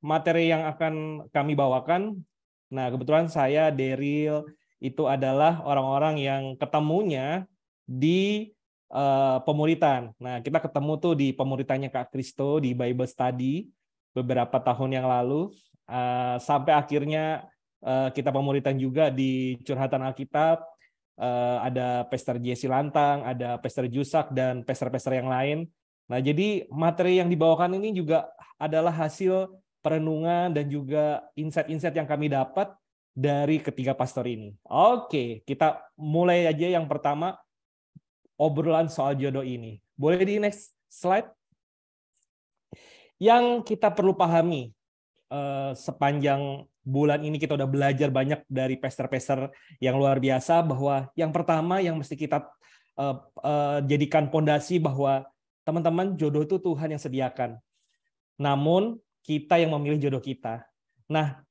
materi yang akan kami bawakan. Nah, kebetulan saya, Daryl, itu adalah orang-orang yang ketemunya di pemuritan. Nah, kita ketemu tuh di pemuritannya Kak Kristo di Bible Study beberapa tahun yang lalu. Sampai akhirnya kita pemuritan juga di Curhatan Alkitab. Ada Pastor Jesse Lantang, ada Pastor Jusak, dan pastor-pastor yang lain. Nah, jadi materi yang dibawakan ini juga adalah hasil perenungan dan juga insight-insight yang kami dapat dari ketiga pastor ini. Oke, kita mulai aja yang pertama, obrolan soal jodoh ini. Boleh di next slide? Yang kita perlu pahami sepanjang bulan ini kita udah belajar banyak dari pastor-pastor yang luar biasa, bahwa yang pertama yang mesti kita jadikan pondasi bahwa teman-teman, jodoh itu Tuhan yang sediakan. Namun kita yang memilih jodoh kita. Nah,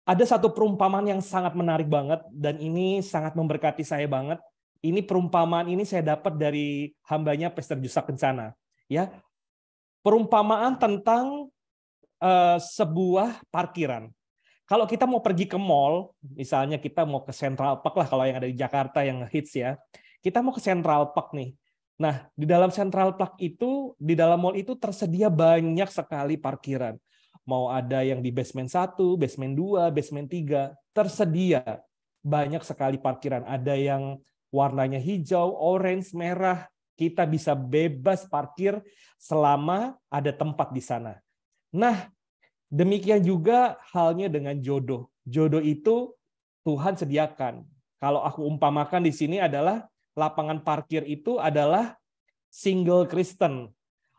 ada satu perumpamaan yang sangat menarik banget dan ini sangat memberkati saya banget. Ini perumpamaan ini saya dapat dari hambanya Pastor Jusak Kencana. Ya, perumpamaan tentang sebuah parkiran. Kalau kita mau pergi ke mall, misalnya kita mau ke Central Park lah, kalau yang ada di Jakarta yang hits ya. Kita mau ke Central Park nih. Nah, di dalam Central Park itu, di dalam mall itu tersedia banyak sekali parkiran. Mau ada yang di basement 1, basement 2, basement 3, tersedia banyak sekali parkiran. Ada yang warnanya hijau, orange, merah. Kita bisa bebas parkir selama ada tempat di sana. Nah, demikian juga halnya dengan jodoh. Jodoh itu Tuhan sediakan. Kalau aku umpamakan di sini adalah lapangan parkir itu adalah single Kristen.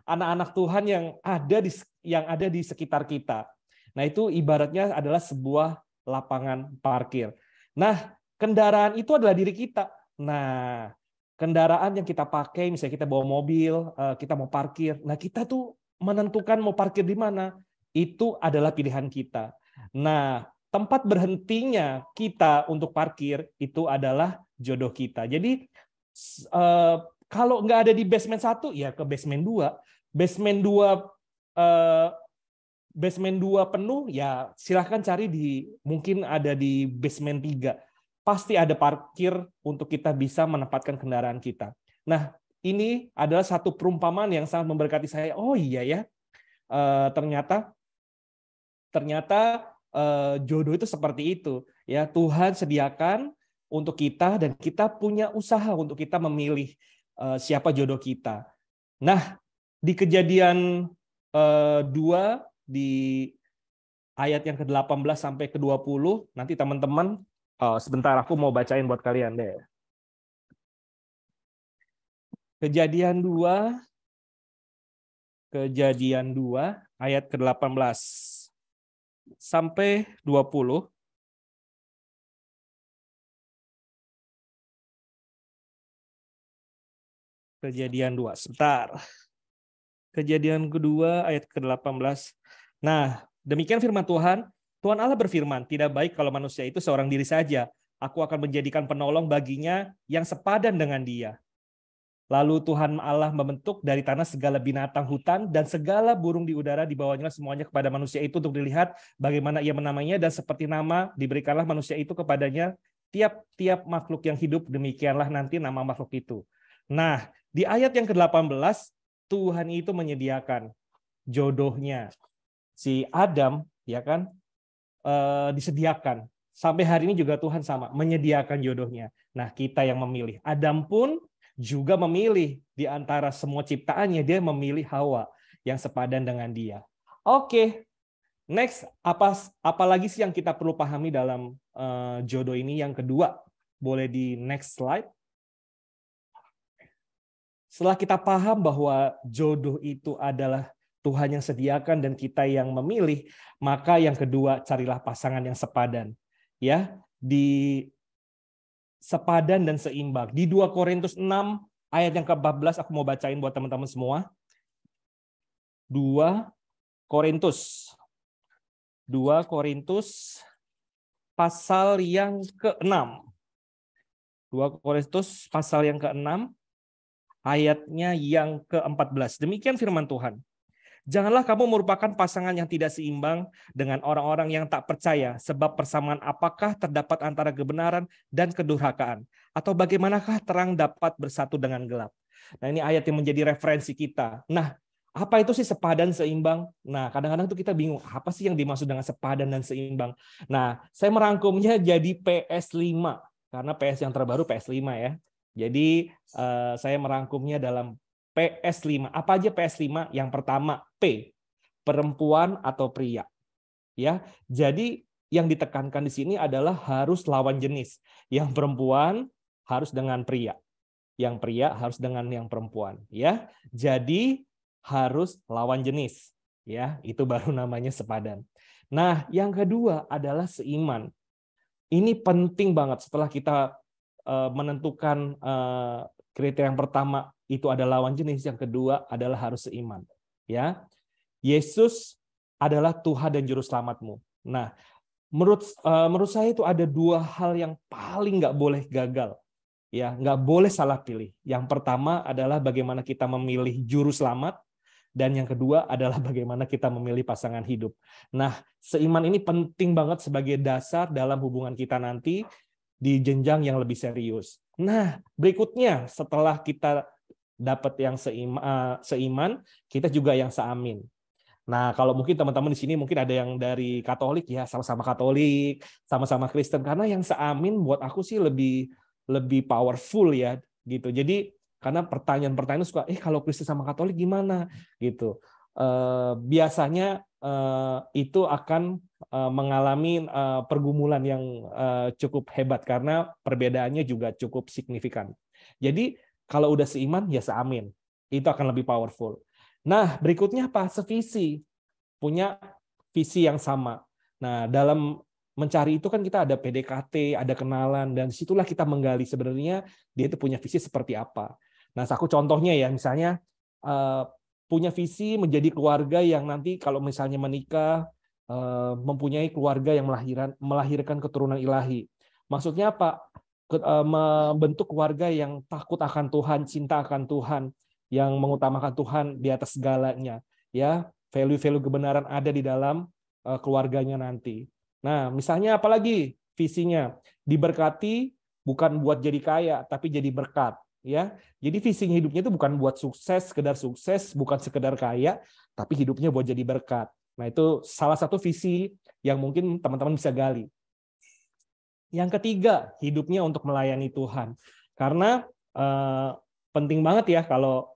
Anak-anak Tuhan yang ada di sekitar kita. Nah, itu ibaratnya adalah sebuah lapangan parkir. Nah, kendaraan itu adalah diri kita. Nah, kendaraan yang kita pakai, misalnya kita bawa mobil, kita mau parkir. Nah, kita tuh menentukan mau parkir di mana. Itu adalah pilihan kita. Nah, tempat berhentinya kita untuk parkir itu adalah jodoh kita. Jadi kalau nggak ada di basement 1, ya ke basement 2. Basement 2 penuh, ya silahkan cari mungkin ada di basement 3. Pasti ada parkir untuk kita bisa menempatkan kendaraan kita. Nah, ini adalah satu perumpamaan yang sangat memberkati saya. Oh iya ya, ternyata jodoh itu seperti itu. Ya, Tuhan sediakan untuk kita dan kita punya usaha untuk kita memilih siapa jodoh kita. Nah, di Kejadian 2 di ayat yang ke-18 sampai ke-20, nanti teman-teman sebentar aku mau bacain buat kalian deh. Kejadian 2 ayat ke-18 sampai 20. Kejadian 2, sebentar. Kejadian kedua ayat ke-18. Nah, demikian firman Tuhan. Tuhan Allah berfirman, tidak baik kalau manusia itu seorang diri saja. Aku akan menjadikan penolong baginya yang sepadan dengan dia. Lalu Tuhan Allah membentuk dari tanah segala binatang hutan dan segala burung di udara, dibawanya semuanya kepada manusia itu untuk dilihat bagaimana ia menamainya, dan seperti nama diberikanlah manusia itu kepadanya. Tiap-tiap makhluk yang hidup, demikianlah nanti nama makhluk itu. Nah, di ayat yang ke-18, Tuhan itu menyediakan jodohnya. Si Adam, ya kan, disediakan. Sampai hari ini juga Tuhan sama, menyediakan jodohnya. Nah, kita yang memilih. Adam pun juga memilih di antara semua ciptaannya, dia memilih Hawa yang sepadan dengan dia. Oke, next, apa lagi sih yang kita perlu pahami dalam jodoh ini? Yang kedua, boleh di next slide. Setelah kita paham bahwa jodoh itu adalah Tuhan yang sediakan dan kita yang memilih, maka yang kedua, carilah pasangan yang sepadan. Ya, di sepadan dan seimbang. Di 2 Korintus 6 ayat yang ke-14 aku mau bacain buat teman-teman semua. 2 Korintus pasal yang ke-6. 2 Korintus pasal yang ke-6 ayatnya yang ke-14. Demikian firman Tuhan. Janganlah kamu merupakan pasangan yang tidak seimbang dengan orang-orang yang tak percaya, sebab persamaan apakah terdapat antara kebenaran dan kedurhakaan? Atau bagaimanakah terang dapat bersatu dengan gelap? Nah, ini ayat yang menjadi referensi kita. Nah, apa itu sih sepadan seimbang? Nah, kadang-kadang tuh kita bingung, apa sih yang dimaksud dengan sepadan dan seimbang? Nah, saya merangkumnya jadi PS5, karena PS yang terbaru PS5 ya. Jadi saya merangkumnya dalam PS5. Apa aja PS5? Yang pertama P, perempuan atau pria. Ya. Jadi yang ditekankan di sini adalah harus lawan jenis. Yang perempuan harus dengan pria. Yang pria harus dengan yang perempuan, ya. Jadi harus lawan jenis, ya. Itu baru namanya sepadan. Nah, yang kedua adalah seiman. Ini penting banget setelah kita menentukan kriteria yang pertama itu adalah lawan jenis, yang kedua adalah harus seiman, ya. Yesus adalah Tuhan dan juru selamatmu. Nah, menurut saya itu ada dua hal yang paling nggak boleh gagal, ya, nggak boleh salah pilih. Yang pertama adalah bagaimana kita memilih juru selamat, dan yang kedua adalah bagaimana kita memilih pasangan hidup. Nah, seiman ini penting banget sebagai dasar dalam hubungan kita nanti di jenjang yang lebih serius. Nah, berikutnya setelah kita dapat yang seiman, kita juga yang seamin. Nah, kalau mungkin teman-teman di sini mungkin ada yang dari Katolik, ya sama-sama Katolik, sama-sama Kristen, karena yang seamin buat aku sih lebih powerful ya gitu. Jadi karena pertanyaan-pertanyaan suka, kalau Kristen sama Katolik gimana gitu. Biasanya itu akan mengalami pergumulan yang cukup hebat karena perbedaannya juga cukup signifikan. Jadi kalau udah seiman ya seamin, itu akan lebih powerful. Nah, berikutnya apa? Sevisi, punya visi yang sama. Nah, dalam mencari itu kan kita ada PDKT, ada kenalan, dan disitulah kita menggali sebenarnya dia itu punya visi seperti apa. Nah, aku contohnya ya, misalnya punya visi menjadi keluarga yang nanti kalau misalnya menikah, mempunyai keluarga yang melahirkan keturunan ilahi. Maksudnya apa? Membentuk keluarga yang takut akan Tuhan, cinta akan Tuhan, yang mengutamakan Tuhan di atas segalanya, ya, value-value kebenaran ada di dalam keluarganya nanti. Nah, misalnya apalagi visinya diberkati bukan buat jadi kaya, tapi jadi berkat, ya. Jadi visinya hidupnya itu bukan buat sukses, bukan sekedar kaya, tapi hidupnya buat jadi berkat. Nah, itu salah satu visi yang mungkin teman-teman bisa gali. Yang ketiga, hidupnya untuk melayani Tuhan. Karena penting banget ya kalau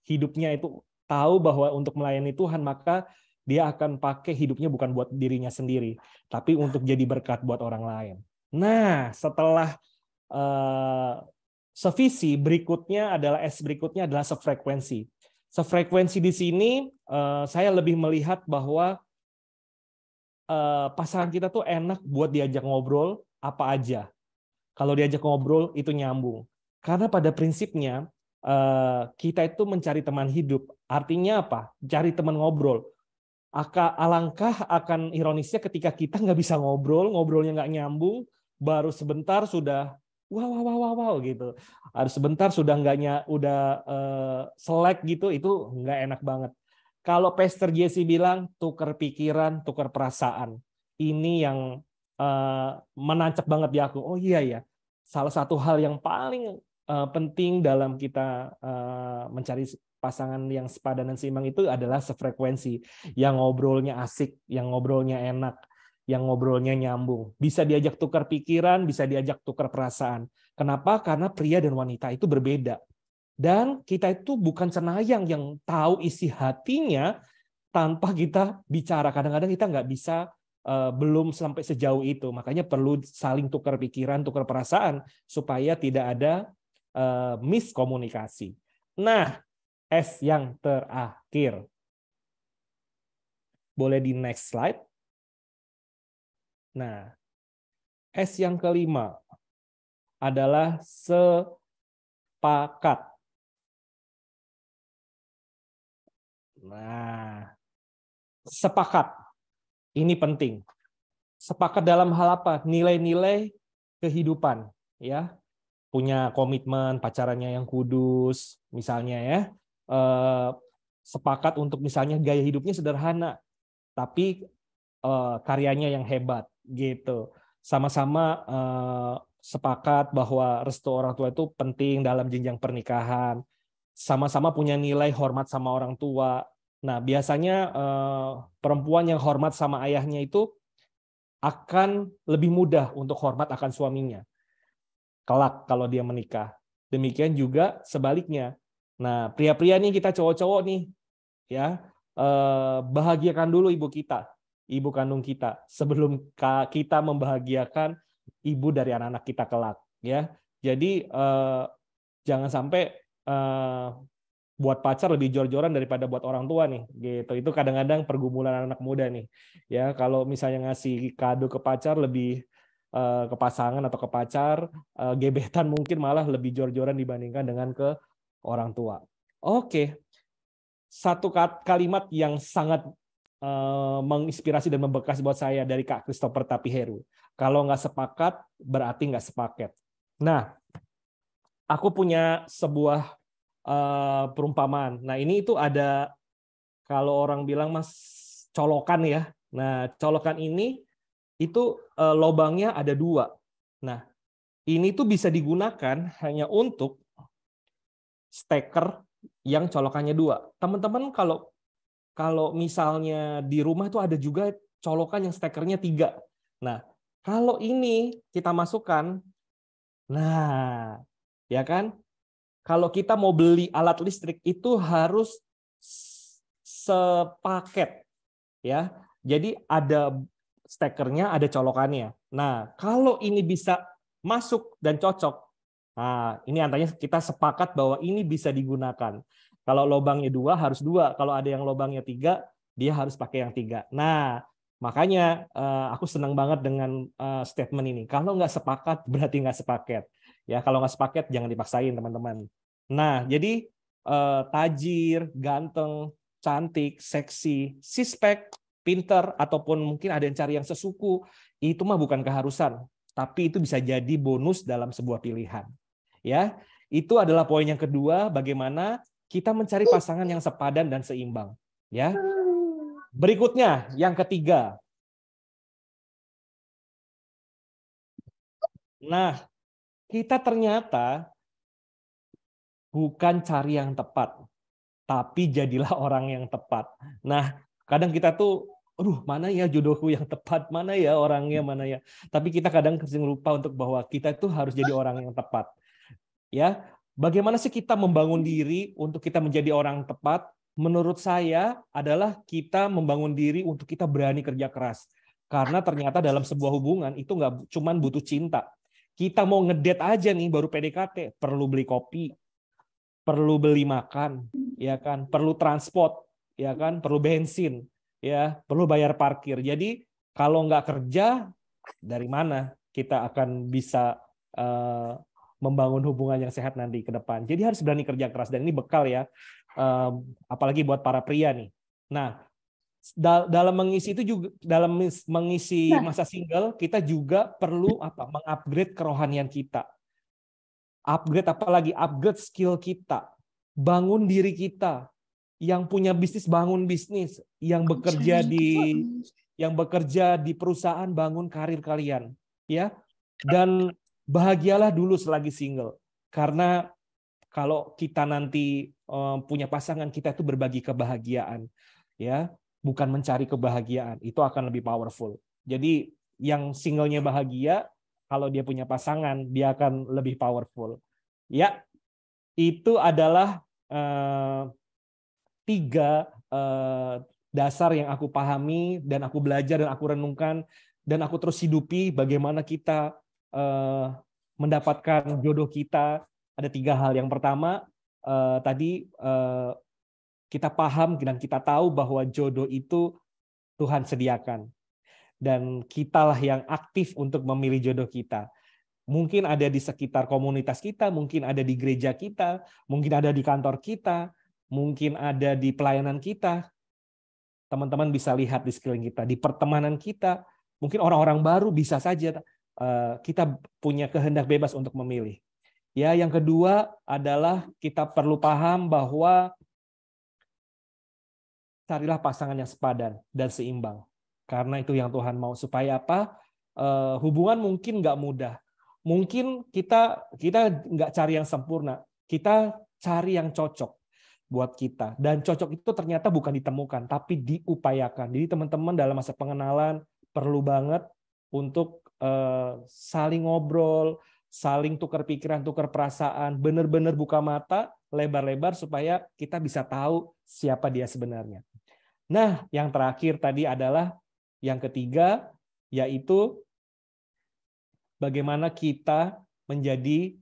hidupnya itu tahu bahwa untuk melayani Tuhan, maka dia akan pakai hidupnya bukan buat dirinya sendiri, tapi untuk jadi berkat buat orang lain. Nah, setelah sevisi, berikutnya adalah sefrekuensi. Sefrekuensi di sini saya lebih melihat bahwa pasangan kita tuh enak buat diajak ngobrol apa aja. Kalau diajak ngobrol itu nyambung. Karena pada prinsipnya kita itu mencari teman hidup. Artinya apa? Cari teman ngobrol. Alangkah akan ironisnya ketika kita nggak bisa ngobrolnya nggak nyambung, baru sebentar sudah wow gitu. Harus sebentar sudah selek gitu, itu nggak enak banget. Kalau Pastor Jesse bilang tukar pikiran, tukar perasaan, ini yang menancap banget di aku. Oh iya ya, salah satu hal yang paling penting dalam kita mencari pasangan yang sepadan dan seimbang itu adalah sefrekuensi, yang ngobrolnya asik, yang ngobrolnya enak, yang ngobrolnya nyambung. Bisa diajak tukar pikiran, bisa diajak tukar perasaan. Kenapa? Karena pria dan wanita itu berbeda. Dan kita itu bukan cenayang yang tahu isi hatinya tanpa kita bicara. Kadang-kadang kita nggak bisa, belum sampai sejauh itu. Makanya perlu saling tukar pikiran, tukar perasaan, supaya tidak ada miskomunikasi. Nah, S yang terakhir. Boleh di next slide. Nah, S yang kelima adalah sepakat. Nah, sepakat. Ini penting. Sepakat dalam hal apa? Nilai-nilai kehidupan, ya. Punya komitmen pacarannya yang kudus, misalnya ya. sepakat untuk misalnya gaya hidupnya sederhana, tapi karyanya yang hebat gitu. Sama-sama sepakat bahwa restu orang tua itu penting dalam jenjang pernikahan. Sama-sama punya nilai hormat sama orang tua. Nah, biasanya perempuan yang hormat sama ayahnya itu akan lebih mudah untuk hormat akan suaminya kelak kalau dia menikah. Demikian juga sebaliknya. Nah, pria-pria nih, kita cowok-cowok nih, ya, bahagiakan dulu ibu kita, ibu kandung kita, sebelum kita membahagiakan ibu dari anak-anak kita kelak, ya. Jadi jangan sampai buat pacar lebih jor-joran daripada buat orang tua nih, gitu. Itu kadang-kadang pergumulan anak muda nih, ya. Kalau misalnya ngasih kado ke pacar lebih ke pasangan atau ke pacar, gebetan mungkin malah lebih jor-joran dibandingkan dengan ke orang tua. Oke, satu kalimat yang sangat menginspirasi dan membekas buat saya dari Kak Christopher Tapiheru. Kalau nggak sepakat, berarti nggak sepaket. Nah, aku punya sebuah perumpamaan. Nah, ini itu ada, kalau orang bilang mas, colokan ya. Nah, colokan ini itu lobangnya ada 2. Nah, ini tuh bisa digunakan hanya untuk steker yang colokannya 2. Teman-teman kalau misalnya di rumah tuh ada juga colokan yang stekernya 3. Nah, kalau ini kita masukkan, nah, ya kan? Kalau kita mau beli alat listrik itu harus sepaket, ya. Jadi ada stekernya, ada colokannya. Nah, kalau ini bisa masuk dan cocok, nah ini antanya kita sepakat bahwa ini bisa digunakan. Kalau lubangnya 2 harus 2. Kalau ada yang lubangnya 3, dia harus pakai yang 3. Nah, makanya aku senang banget dengan statement ini. Kalau nggak sepakat berarti nggak sepaket. Ya, kalau nggak sepaket jangan dipaksain, teman-teman. Nah, jadi tajir, ganteng, cantik, seksi, sispek, pinter, ataupun mungkin ada yang cari yang sesuku, itu mah bukan keharusan, tapi itu bisa jadi bonus dalam sebuah pilihan. Ya, itu adalah poin yang kedua, bagaimana kita mencari pasangan yang sepadan dan seimbang. Ya, berikutnya yang ketiga. Nah, kita ternyata bukan cari yang tepat, tapi jadilah orang yang tepat. Nah, kadang kita tuh, aduh, mana ya jodohku yang tepat, mana ya orangnya, mana ya. Tapi kita kadang sering lupa untuk bahwa kita itu harus jadi orang yang tepat. Ya, bagaimana sih kita membangun diri untuk kita menjadi orang tepat? Menurut saya adalah kita membangun diri untuk kita berani kerja keras. Karena ternyata dalam sebuah hubungan itu nggak cuma butuh cinta. Kita mau ngedate aja nih baru PDKT, perlu beli kopi, perlu beli makan, ya kan, perlu transport, ya kan, perlu bensin, ya, perlu bayar parkir. Jadi kalau nggak kerja, dari mana kita akan bisa membangun hubungan yang sehat nanti ke depan? Jadi harus berani kerja keras, dan ini bekal ya, apalagi buat para pria nih. Nah, dalam mengisi itu juga, dalam mengisi masa single, kita juga perlu mengupgrade kerohanian kita. Upgrade apalagi? Upgrade skill kita. Bangun diri kita. Yang punya bisnis bangun bisnis, yang bekerja di perusahaan bangun karir kalian, ya. Dan bahagialah dulu selagi single. Karena kalau kita nanti punya pasangan, kita itu berbagi kebahagiaan, ya, bukan mencari kebahagiaan. Itu akan lebih powerful. Jadi yang singlenya bahagia, kalau dia punya pasangan, dia akan lebih powerful. Ya, itu adalah 3 dasar yang aku pahami dan aku belajar dan aku renungkan dan aku terus hidupi bagaimana kita mendapatkan jodoh kita. Ada 3 hal. Yang pertama, tadi kita paham dan kita tahu bahwa jodoh itu Tuhan sediakan. Dan kitalah yang aktif untuk memilih jodoh kita. Mungkin ada di sekitar komunitas kita, mungkin ada di gereja kita, mungkin ada di kantor kita, mungkin ada di pelayanan kita. Teman-teman bisa lihat di sekeliling kita, di pertemanan kita, mungkin orang-orang baru, bisa saja kita punya kehendak bebas untuk memilih. Ya, yang kedua adalah kita perlu paham bahwa carilah pasangan yang sepadan dan seimbang. Karena itu yang Tuhan mau. Supaya apa? Hubungan mungkin nggak mudah. Mungkin kita nggak cari yang sempurna. Kita cari yang cocok buat kita. Dan cocok itu ternyata bukan ditemukan, tapi diupayakan. Jadi teman-teman dalam masa pengenalan perlu banget untuk saling ngobrol, saling tukar pikiran, tukar perasaan, benar-benar buka mata lebar-lebar supaya kita bisa tahu siapa dia sebenarnya. Nah, yang terakhir tadi adalah yang ketiga, yaitu bagaimana kita menjadi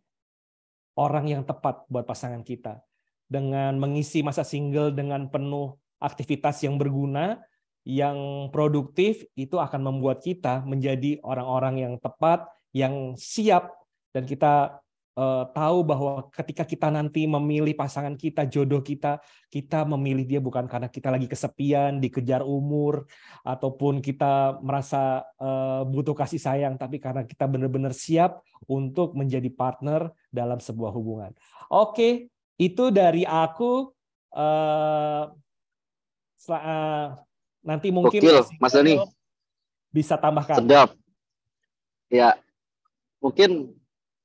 orang yang tepat buat pasangan kita. Dengan mengisi masa single dengan penuh aktivitas yang berguna, yang produktif, itu akan membuat kita menjadi orang-orang yang tepat, yang siap, dan kita tahu bahwa ketika kita nanti memilih pasangan kita, jodoh kita memilih dia bukan karena kita lagi kesepian, dikejar umur, ataupun kita merasa butuh kasih sayang, tapi karena kita benar-benar siap untuk menjadi partner dalam sebuah hubungan. Oke, itu dari aku. Nanti mungkin Mas Dani bisa tambahkan. Sedap. Ya, mungkin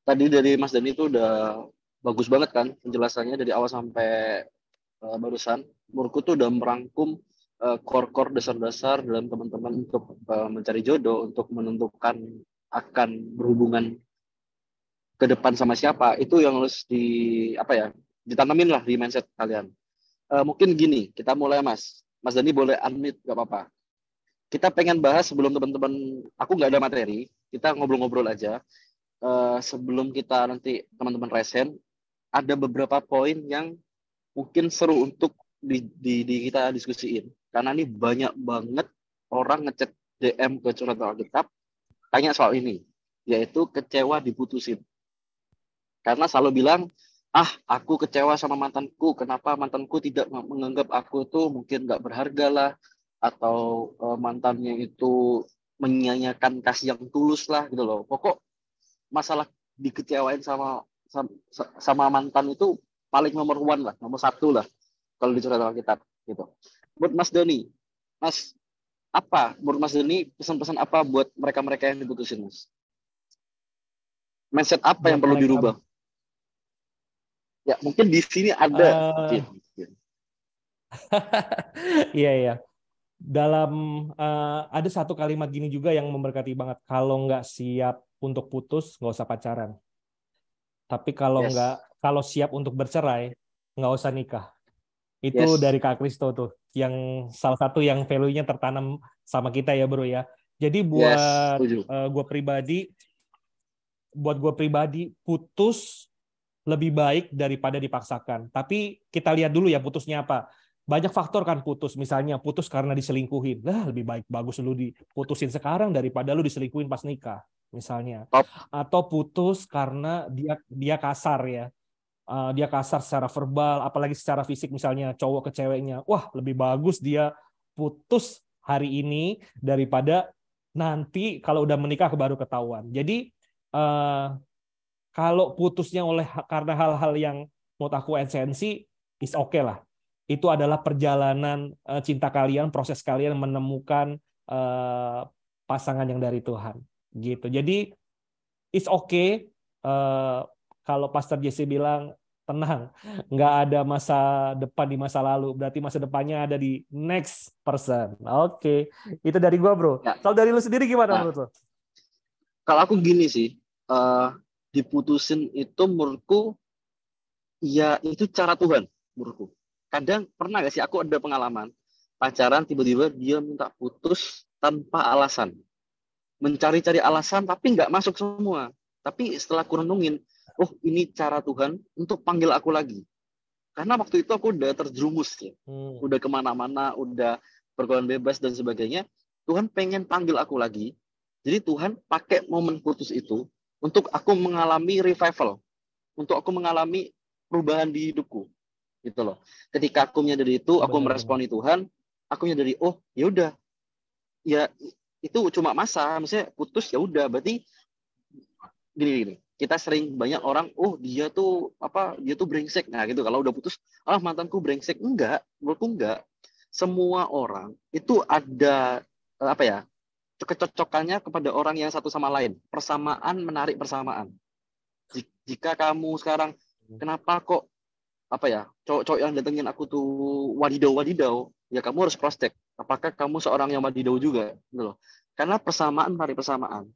tadi dari Mas Dani itu udah bagus banget kan penjelasannya dari awal sampai barusan. Menurutku tuh udah merangkum core-core dasar-dasar dalam teman-teman untuk mencari jodoh, untuk menentukan akan berhubungan ke depan sama siapa. Itu yang harus ditanamin lah di mindset kalian. Mungkin gini, kita mulai Mas Dani boleh unmute, gak apa-apa. Kita pengen bahas sebelum teman-teman, aku nggak ada materi, kita ngobrol-ngobrol aja. Sebelum kita nanti teman-teman resen, ada beberapa poin yang mungkin seru untuk kita diskusiin. Karena ini banyak banget orang ngechat DM ke Curhatan Alkitab, tanya soal ini, yaitu kecewa diputusin. Karena selalu bilang, aku kecewa sama mantanku, kenapa mantanku tidak menganggap aku tuh mungkin nggak berharga lah, atau mantannya itu menyanyiakan kasih yang tulus lah gitu loh. Pokok masalah dikecewain sama mantan itu paling nomor one lah, nomor satu lah kalau di Curhatan Alkitab gitu. Buat Mas Doni, menurut Mas Doni pesan-pesan apa buat mereka-mereka yang diputusin, Mas? Mindset apa yang perlu dirubah? Ya, mungkin di sini ada. Iya. Dalam ada satu kalimat gini juga yang memberkati banget. Kalau nggak siap untuk putus, nggak usah pacaran. Tapi kalau siap untuk bercerai, nggak usah nikah. Itu dari Kak Kristo tuh, yang salah satu yang value-nya tertanam sama kita ya bro ya. Jadi buat gue pribadi, putus lebih baik daripada dipaksakan. Tapi kita lihat dulu ya putusnya apa. Banyak faktor kan putus. Misalnya putus karena diselingkuhin. Lebih bagus lu diputusin sekarang daripada lu diselingkuhin pas nikah. Misalnya. Atau putus karena dia kasar ya. Dia kasar secara verbal, apalagi secara fisik misalnya cowok ke ceweknya. Wah, lebih bagus dia putus hari ini daripada nanti kalau udah menikah baru ketahuan. Jadi kalau putusnya karena hal-hal yang menurut aku esensi, is okay lah. Itu adalah perjalanan cinta kalian, proses kalian menemukan pasangan yang dari Tuhan. Gitu. Jadi is okay. Kalau Pastor Jesse bilang tenang, nggak ada masa depan di masa lalu. Berarti masa depannya ada di next person. Oke. Itu dari gua bro. Ya. Kalau dari lu sendiri gimana menurut lo? Kalau aku gini sih. Diputusin itu menurutku ya itu cara Tuhan menurutku. Kadang pernah gak sih aku ada pengalaman pacaran tiba-tiba dia minta putus tanpa alasan, mencari-cari alasan tapi nggak masuk semua. Tapi setelah aku renungin, ini cara Tuhan untuk panggil aku lagi. Karena waktu itu aku udah terjerumus ya, udah kemana-mana, udah berjalan bebas dan sebagainya. Tuhan pengen panggil aku lagi. Jadi Tuhan pakai momen putus itu untuk aku mengalami revival, untuk aku mengalami perubahan di hidupku, gitu loh. Ketika aku menyadari itu, aku meresponi Tuhan, aku menyadari, ya udah, ya itu cuma masa, maksudnya putus ya udah, berarti gini. Kita sering banyak orang, dia tuh brengsek, nah gitu. Kalau udah putus, mantanku brengsek, enggak, menurutku enggak. semua orang itu ada apa ya, kecocokannya kepada orang yang satu sama lain. Persamaan menarik persamaan. Jika kamu sekarang, kenapa kok apa ya, cowok-cowok yang datengin aku tuh wadidaw, ya kamu harus cross check. Apakah kamu seorang yang wadidaw juga, gitu loh. Karena persamaan menarik persamaan.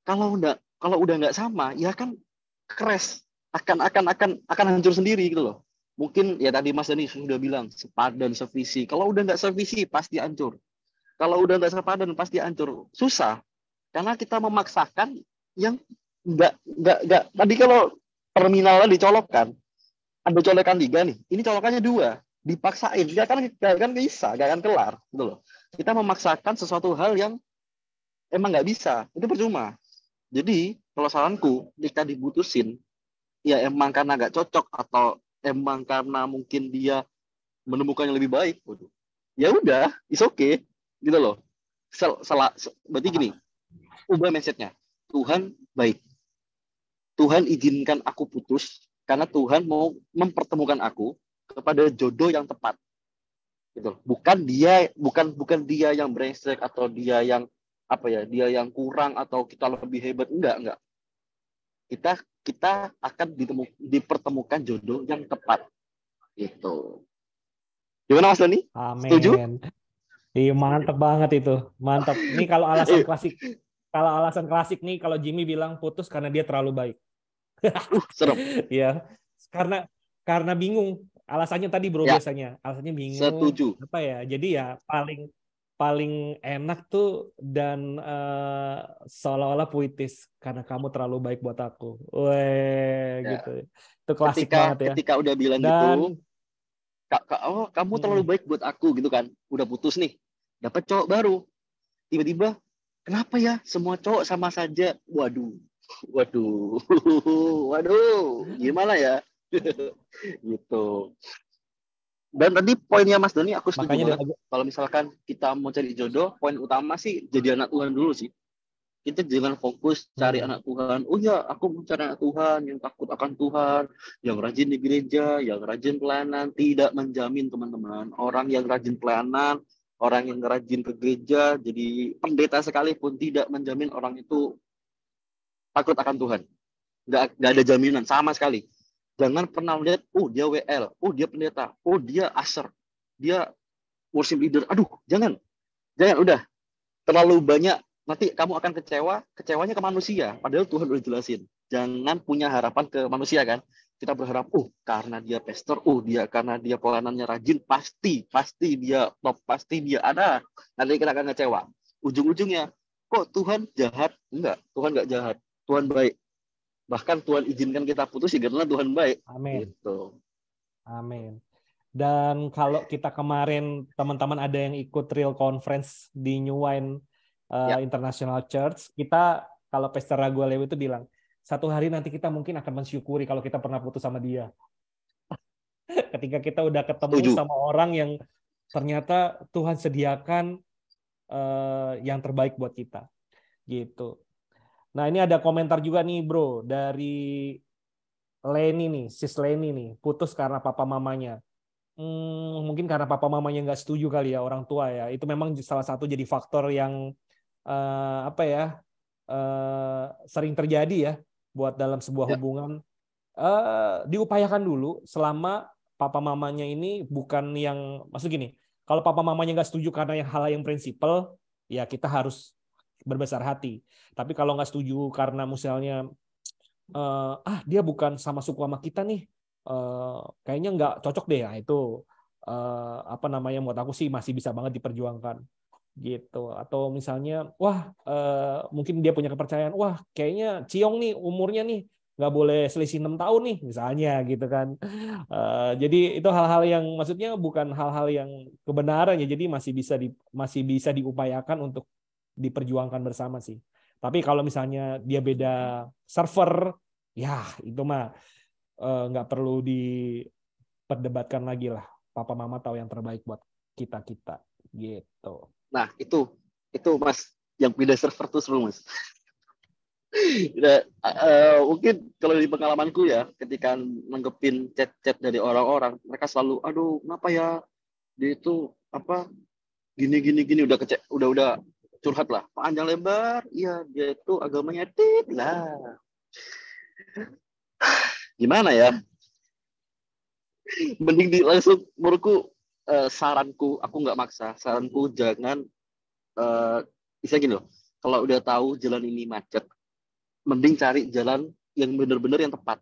Kalau udah nggak sama, ya kan crash, akan hancur sendiri gitu loh. Mungkin ya tadi Mas Dani sudah bilang sepadan, sevisi. Kalau udah nggak sevisi pasti hancur. Kalau udah nggak sepadan pasti hancur. Susah karena kita memaksakan yang nggak. Tadi kalau terminalnya dicolokkan, ada colokan 3 nih, ini colokannya 2, dipaksain, nggak akan bisa, nggak akan kelar, gitu loh. Kita memaksakan sesuatu hal yang emang nggak bisa, itu percuma. Jadi kalau saranku, ketika diputusin, ya emang karena nggak cocok atau emang karena mungkin dia menemukan yang lebih baik, waduh, ya udah, it's okay, gitu loh. Berarti gini, ubah mindsetnya. Tuhan baik. Tuhan izinkan aku putus karena Tuhan mau mempertemukan aku kepada jodoh yang tepat. Gitu. Bukan dia yang brengsek atau dia yang apa ya, dia yang kurang atau kita lebih hebat, enggak. Kita akan dipertemukan jodoh yang tepat. Gitu. Gimana Mas Dani? Setuju? Amin. Iya, mantap banget itu. Mantap. Ini kalau alasan klasik nih, kalau Jimmy bilang putus karena dia terlalu baik. Serem. Ya, karena bingung. Alasannya tadi bro, Ya, biasanya alasannya bingung. setuju. Apa ya? Jadi ya paling enak tuh dan seolah-olah puitis karena kamu terlalu baik buat aku. Weh, Ya. gitu. Itu klasik banget ya. Ketika udah bilang Dan gitu, kamu terlalu baik buat aku gitu kan. Udah putus nih. Dapat cowok baru. Tiba-tiba, kenapa ya semua cowok sama saja? Waduh. Gimana ya? Gitu. Dan tadi poinnya Mas Doni aku setuju makanya banget. Kalau misalkan kita mau cari jodoh, poin utama sih jadi anak Tuhan dulu sih. Kita jangan fokus cari anak Tuhan. Oh ya, aku mau cari anak Tuhan yang takut akan Tuhan, yang rajin di gereja, yang rajin pelayanan. Tidak menjamin teman-teman. Orang yang rajin pelayanan, orang yang rajin ke gereja, jadi pendeta sekalipun tidak menjamin orang itu takut akan Tuhan. Nggak ada jaminan sama sekali. Jangan pernah lihat, oh dia WL, oh dia pendeta, oh dia aser, dia worship leader. Aduh, jangan udah terlalu banyak. Nanti kamu akan kecewanya ke manusia. Padahal Tuhan udah jelasin. Jangan punya harapan ke manusia kan. Kita berharap, karena dia pastor, karena dia pelayanannya rajin, pasti dia top, pasti dia ada. Nanti kita akan kecewa. Ujung-ujungnya, kok Tuhan jahat? Enggak, Tuhan enggak jahat. Tuhan baik. Bahkan Tuhan izinkan kita putus karena Tuhan baik. amin. Gitu. Amin. Dan kalau kita kemarin teman-teman ada yang ikut Real Conference di New Wine International Church, kita kalau Pastor Ragualew itu bilang, satu hari nanti kita mungkin akan mensyukuri kalau kita pernah putus sama dia. Ketika kita udah ketemu sama orang yang ternyata Tuhan sediakan yang terbaik buat kita. Gitu. Nah, ini ada komentar juga nih, Bro, dari Leni nih, sis Leni nih, putus karena papa mamanya. Mungkin karena papa mamanya nggak setuju kali ya, orang tua ya. Itu memang salah satu jadi faktor yang sering terjadi ya buat dalam sebuah hubungan. Diupayakan dulu selama papa mamanya ini bukan yang, maksud gini, kalau papa mamanya nggak setuju karena hal yang prinsipal, ya kita harus berbesar hati. Tapi kalau nggak setuju karena misalnya dia bukan sama suku sama kita nih, kayaknya nggak cocok deh, ya itu buat aku sih masih bisa banget diperjuangkan gitu. Atau misalnya mungkin dia punya kepercayaan, kayaknya Ciong nih umurnya nih nggak boleh selisih 6 tahun nih misalnya gitu kan. Jadi itu hal-hal yang maksudnya bukan hal-hal yang kebenaran ya, jadi masih bisa diupayakan untuk diperjuangkan bersama sih. Tapi kalau misalnya dia beda server, ya itu mah nggak perlu diperdebatkan lagi lah. Papa mama tahu yang terbaik buat kita gitu. Nah itu Mas, yang beda server tuh seru Mas. Mungkin kalau di pengalamanku ya, ketika nanggepin chat-chat dari orang-orang, mereka selalu, aduh kenapa ya dia itu apa gini udah curhat lah panjang lebar. Iya, dia itu agamanya tit lah. Gimana ya? Mending langsung menurutku saranku, aku nggak maksa. Saranku jangan bisa gini loh. Kalau udah tahu jalan ini macet, mending cari jalan yang benar-benar yang tepat.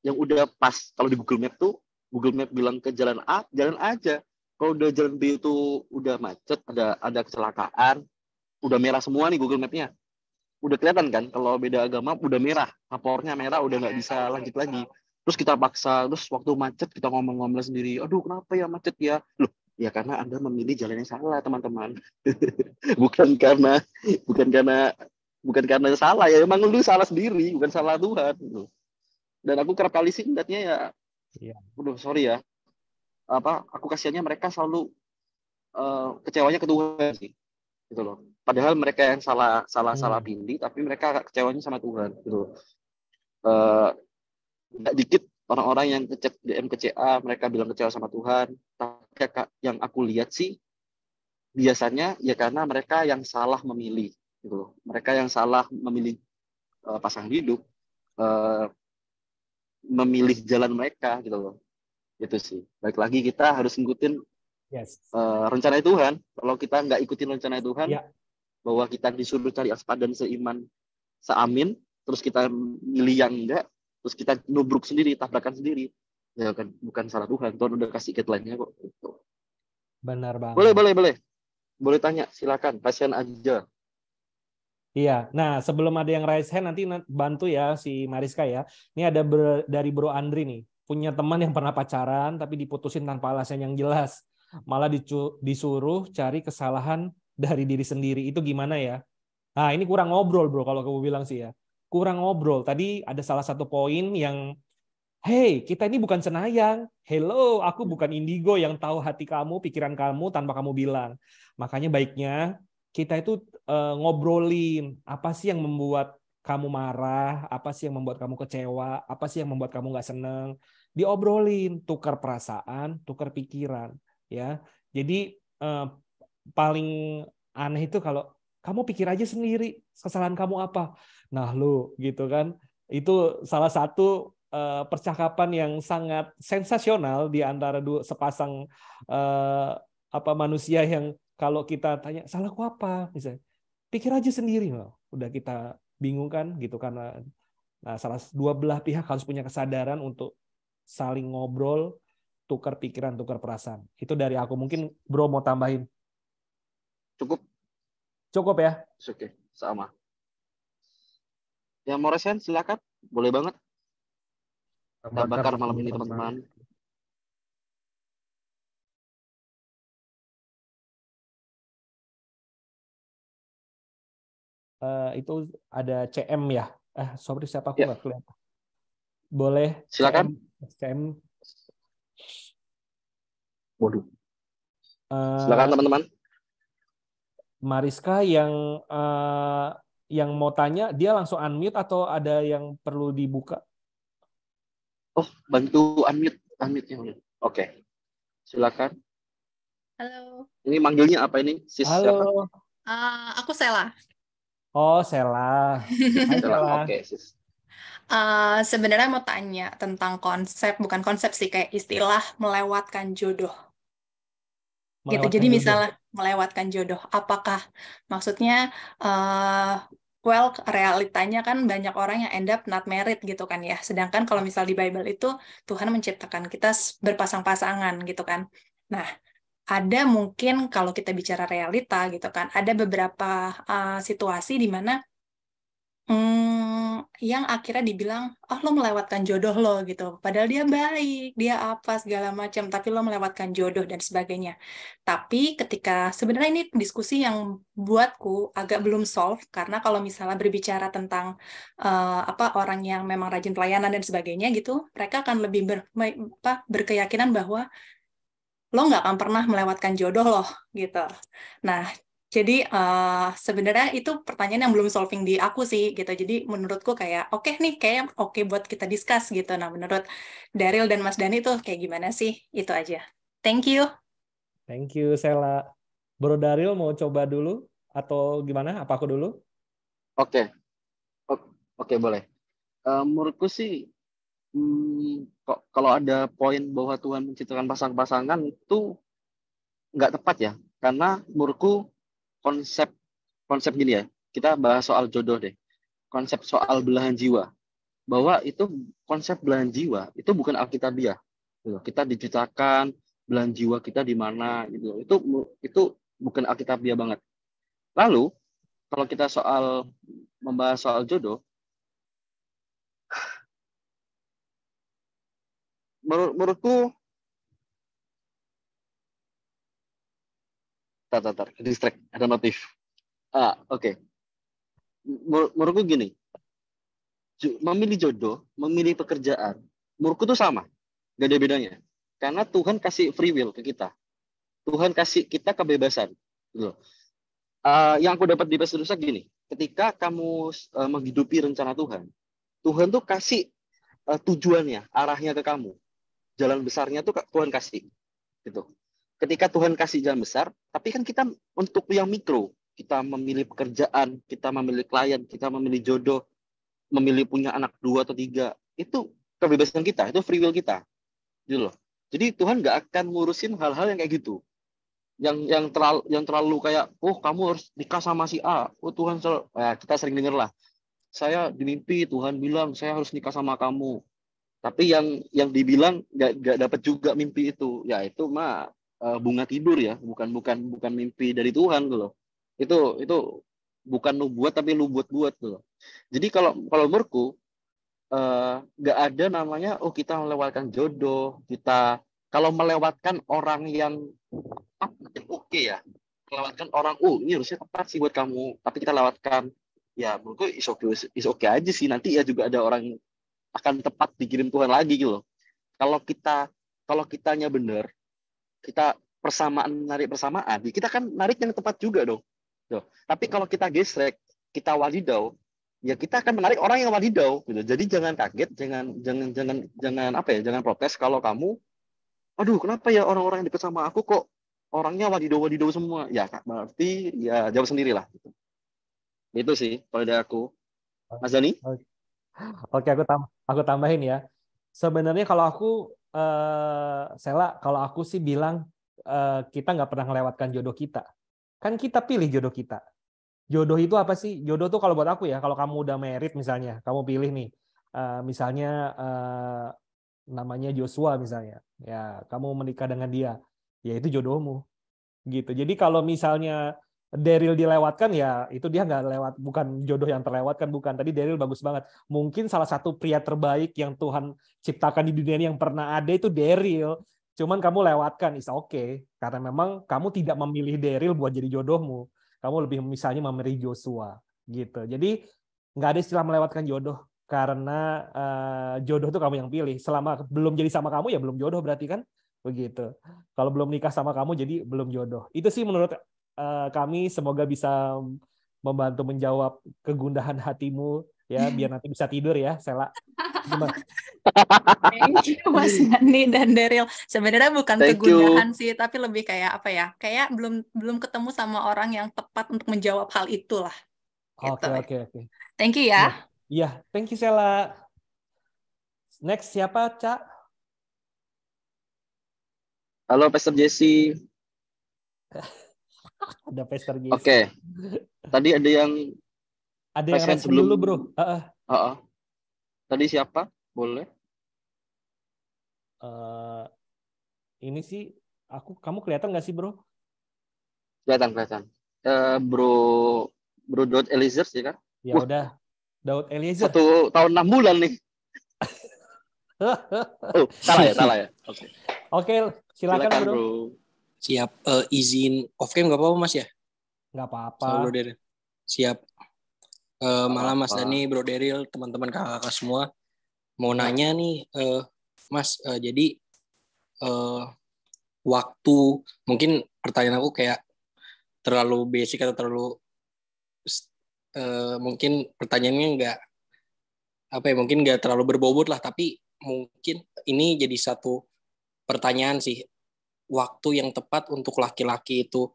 Yang udah pas. Kalau di Google Map tuh, Google Map bilang ke jalan A, jalan aja. Kalau udah jalan B itu udah macet, ada kecelakaan, udah merah semua nih Google Map-nya. Udah kelihatan kan kalau beda agama udah merah, rapornya merah, udah nggak bisa lanjut lagi. Terus kita paksa, terus waktu macet kita ngomong-ngomong sendiri, aduh kenapa ya macet ya? Loh, ya karena Anda memilih jalan yang salah, teman-teman. bukan karena bukan karena bukan karena salah ya, emang lu salah sendiri, bukan salah Tuhan. Dan aku kerap kali sih ngeliatnya ya, Iya. aduh sorry ya, aku kasihannya mereka selalu kecewanya ke Tuhan sih, gitu loh. Padahal mereka yang salah pilih, tapi mereka kecewanya sama Tuhan, gitu loh. Nggak dikit orang-orang yang ngecek DM ke CA, mereka bilang kecewa sama Tuhan. Tapi yang aku lihat sih, biasanya ya karena mereka yang salah memilih, gitu loh. Mereka yang salah memilih pasangan hidup, memilih jalan mereka, gitu loh. Itu sih. Baik lagi kita harus ngikutin rencana Tuhan. Kalau kita nggak ikutin rencana Tuhan, bahwa kita disuruh cari sepadan seiman, seamin, terus kita milih yang enggak, terus kita nubruk sendiri, tabrakan sendiri, ya kan bukan salah Tuhan. Tuhan udah kasih guideline-nya kok. Benar banget. Boleh tanya, silakan, pasien aja. Iya, nah sebelum ada yang raise hand nanti bantu ya si Mariska ya. Ini ada dari Bro Andri nih, punya teman yang pernah pacaran tapi diputusin tanpa alasan yang jelas. Malah disuruh cari kesalahan dari diri sendiri. Itu gimana ya? Nah, ini kurang ngobrol bro kalau kamu bilang sih ya. Kurang ngobrol. Tadi ada salah satu poin yang, hey, kita ini bukan Cenayang. Hello, aku bukan indigo yang tahu hati kamu, pikiran kamu tanpa kamu bilang. Makanya baiknya kita itu ngobrolin apa sih yang membuat kamu marah, apa sih yang membuat kamu kecewa, apa sih yang membuat kamu nggak seneng. Diobrolin, tukar perasaan, tukar pikiran. Ya, jadi paling aneh itu kalau kamu pikir aja sendiri kesalahan kamu apa. Nah, lu gitu kan. Itu salah satu percakapan yang sangat sensasional di antara sepasang manusia yang kalau kita tanya salahku apa misalnya pikir aja sendiri loh. Udah kita bingung kan gitu karena dua belah pihak harus punya kesadaran untuk saling ngobrol, tukar pikiran, tukar perasaan. Itu dari aku. Mungkin Bro mau tambahin. Cukup ya? Oke, sama. Yang mau resen silakan, boleh banget. Kita bakar malam ini teman-teman. Itu ada CM ya? Sorry siapa aku nggak kelihatan. Boleh silakan. CM. Waduh. Silakan teman-teman. Mariska yang mau tanya, dia langsung unmute atau ada yang perlu dibuka? Oh, bantu unmute-nya. Oke. Silakan. Halo. Ini manggilnya apa ini? Sis Halo. Aku Sela. Oh, Sela. Hai, Sela. Oke, sis. Sebenarnya mau tanya tentang bukan konsep sih, kayak istilah melewatkan jodoh. Gitu. Jadi jodoh. misalnya melewatkan jodoh, apakah maksudnya realitanya kan banyak orang yang end up not married gitu kan ya. Sedangkan kalau misal di Bible itu Tuhan menciptakan kita berpasang-pasangan gitu kan. Nah, ada mungkin kalau kita bicara realita gitu kan, ada beberapa situasi di mana yang akhirnya dibilang, oh lo melewatkan jodoh lo gitu. Padahal dia baik, dia apa segala macam, tapi lo melewatkan jodoh dan sebagainya. Tapi ketika sebenarnya ini diskusi yang buatku agak belum solve, karena kalau misalnya berbicara tentang orang yang memang rajin pelayanan dan sebagainya gitu, mereka akan lebih berkeyakinan bahwa lo nggak akan pernah melewatkan jodoh lo gitu. Nah, jadi sebenarnya itu pertanyaan yang belum solving di aku sih gitu. Jadi menurutku kayak oke nih, kayak oke buat kita discuss gitu. Nah, menurut Daryl dan Mas Dani tuh kayak gimana sih? Itu aja. Thank you. Thank you, Sela. Bro Daryl mau coba dulu atau gimana? Apa aku dulu? Oke, oke boleh. Menurutku sih, kok kalau ada poin bahwa Tuhan menciptakan pasangan-pasangan itu nggak tepat ya, karena menurutku konsep konsep gini ya. Kita bahas soal jodoh deh. Konsep soal belahan jiwa, bahwa itu konsep belahan jiwa itu bukan alkitabiah. Gitu. Kita diciptakan belahan jiwa kita di mana gitu. Itu bukan alkitabiah banget. Lalu kalau kita membahas soal jodoh, menurutku tar, distract, ada notif. Oke. Menurutku gini, memilih jodoh, memilih pekerjaan, menurutku tuh sama, gak ada bedanya. Karena Tuhan kasih free will ke kita. Tuhan kasih kita kebebasan. Gitu. Yang aku dapat di Pastor Nusa gini, ketika kamu menghidupi rencana Tuhan, Tuhan tuh kasih tujuannya, arahnya ke kamu. Jalan besarnya tuh Tuhan kasih. Gitu. Ketika Tuhan kasih jalan besar, tapi kan kita untuk yang mikro, kita memilih pekerjaan, kita memilih klien, kita memilih jodoh, memilih punya anak 2 atau 3, itu kebebasan kita, itu free will kita. Gitu loh. Jadi Tuhan nggak akan ngurusin hal-hal yang kayak gitu. Yang terlalu kayak, oh kamu harus nikah sama si A. Oh Tuhan, kita sering dengar lah. Saya di mimpi Tuhan bilang saya harus nikah sama kamu. Tapi yang dibilang nggak dapat juga mimpi itu. Ya itu mah bunga tidur ya, bukan mimpi dari Tuhan gitu loh. Itu bukan lu buat tapi lu buat gitu loh. Jadi kalau menurutku nggak ada namanya oh kita melewatkan jodoh, kita kalau melewatkan orang yang oke ya, melewatkan orang ini harusnya tepat sih buat kamu, tapi kita lewatkan, ya menurutku is okay aja sih, nanti ya juga ada orang akan tepat dikirim Tuhan lagi gitu loh. Kalau kitanya bener, kita narik persamaan, kita kan narik yang tepat juga dong. Tuh. Tapi kalau kita gesrek, kita wadidau, ya kita akan menarik orang yang wadidau gitu. Jadi jangan kaget, jangan protes kalau kamu, aduh kenapa ya orang-orang yang dekat sama aku kok orangnya wadidaw semua. Ya berarti ya jawab sendirilah. Itu sih kalau dari aku. Mas Dani? Oke, aku tambahin ya. Sebenarnya kalau aku, Sela, kalau aku sih bilang kita nggak pernah melewatkan jodoh kita. Kan kita pilih jodoh kita. Jodoh itu apa sih? Jodoh tuh kalau buat aku ya, kalau kamu udah married misalnya, kamu pilih nih, misalnya namanya Joshua misalnya, ya kamu menikah dengan dia, ya itu jodohmu, gitu. Jadi kalau misalnya Daryl dilewatkan, ya itu dia nggak lewat, bukan jodoh yang terlewatkan, bukan. Tadi Daryl bagus banget. Mungkin salah satu pria terbaik yang Tuhan ciptakan di dunia ini yang pernah ada itu Daryl. Cuman kamu lewatkan, is okay. Karena memang kamu tidak memilih Daryl buat jadi jodohmu. Kamu lebih misalnya memilih Joshua, gitu. Jadi nggak ada istilah melewatkan jodoh. Karena jodoh itu kamu yang pilih. Selama belum jadi sama kamu, ya belum jodoh berarti kan? Begitu. Kalau belum nikah sama kamu, jadi belum jodoh. Itu sih menurut kami, semoga bisa membantu menjawab kegundahan hatimu ya, biar nanti bisa tidur ya, Sela. Gimana? Thank you Mas Dani dan Daryl. Sebenarnya bukan kegundahan sih, tapi lebih kayak apa ya? Kayak belum ketemu sama orang yang tepat untuk menjawab hal itulah. Gitu. Oke. Thank you ya. Iya, thank you Sela. Next siapa, Cak? Halo, Pastor Jesse. Ada Pastor Jesse. Oke. Tadi ada yang respon dulu, Bro. Tadi siapa? Boleh? Ini sih kamu kelihatan nggak sih, Bro? Kelihatan. Bro Daud Eliezer sih kan? Ya udah, Daud Eliezer. 1 tahun 6 bulan nih. Salah ya. Oke, silakan bro. Siap. Izin off cam nggak apa-apa Mas ya? Nggak apa-apa. Bro Daryl. Siap. Malam Mas Dani, Bro Daryl, teman-teman kakak semua. Mau nanya nih, Mas. Jadi waktu, mungkin pertanyaan aku kayak terlalu basic atau terlalu mungkin pertanyaannya mungkin nggak terlalu berbobot lah, tapi mungkin ini jadi satu pertanyaan sih. waktu yang tepat untuk laki-laki itu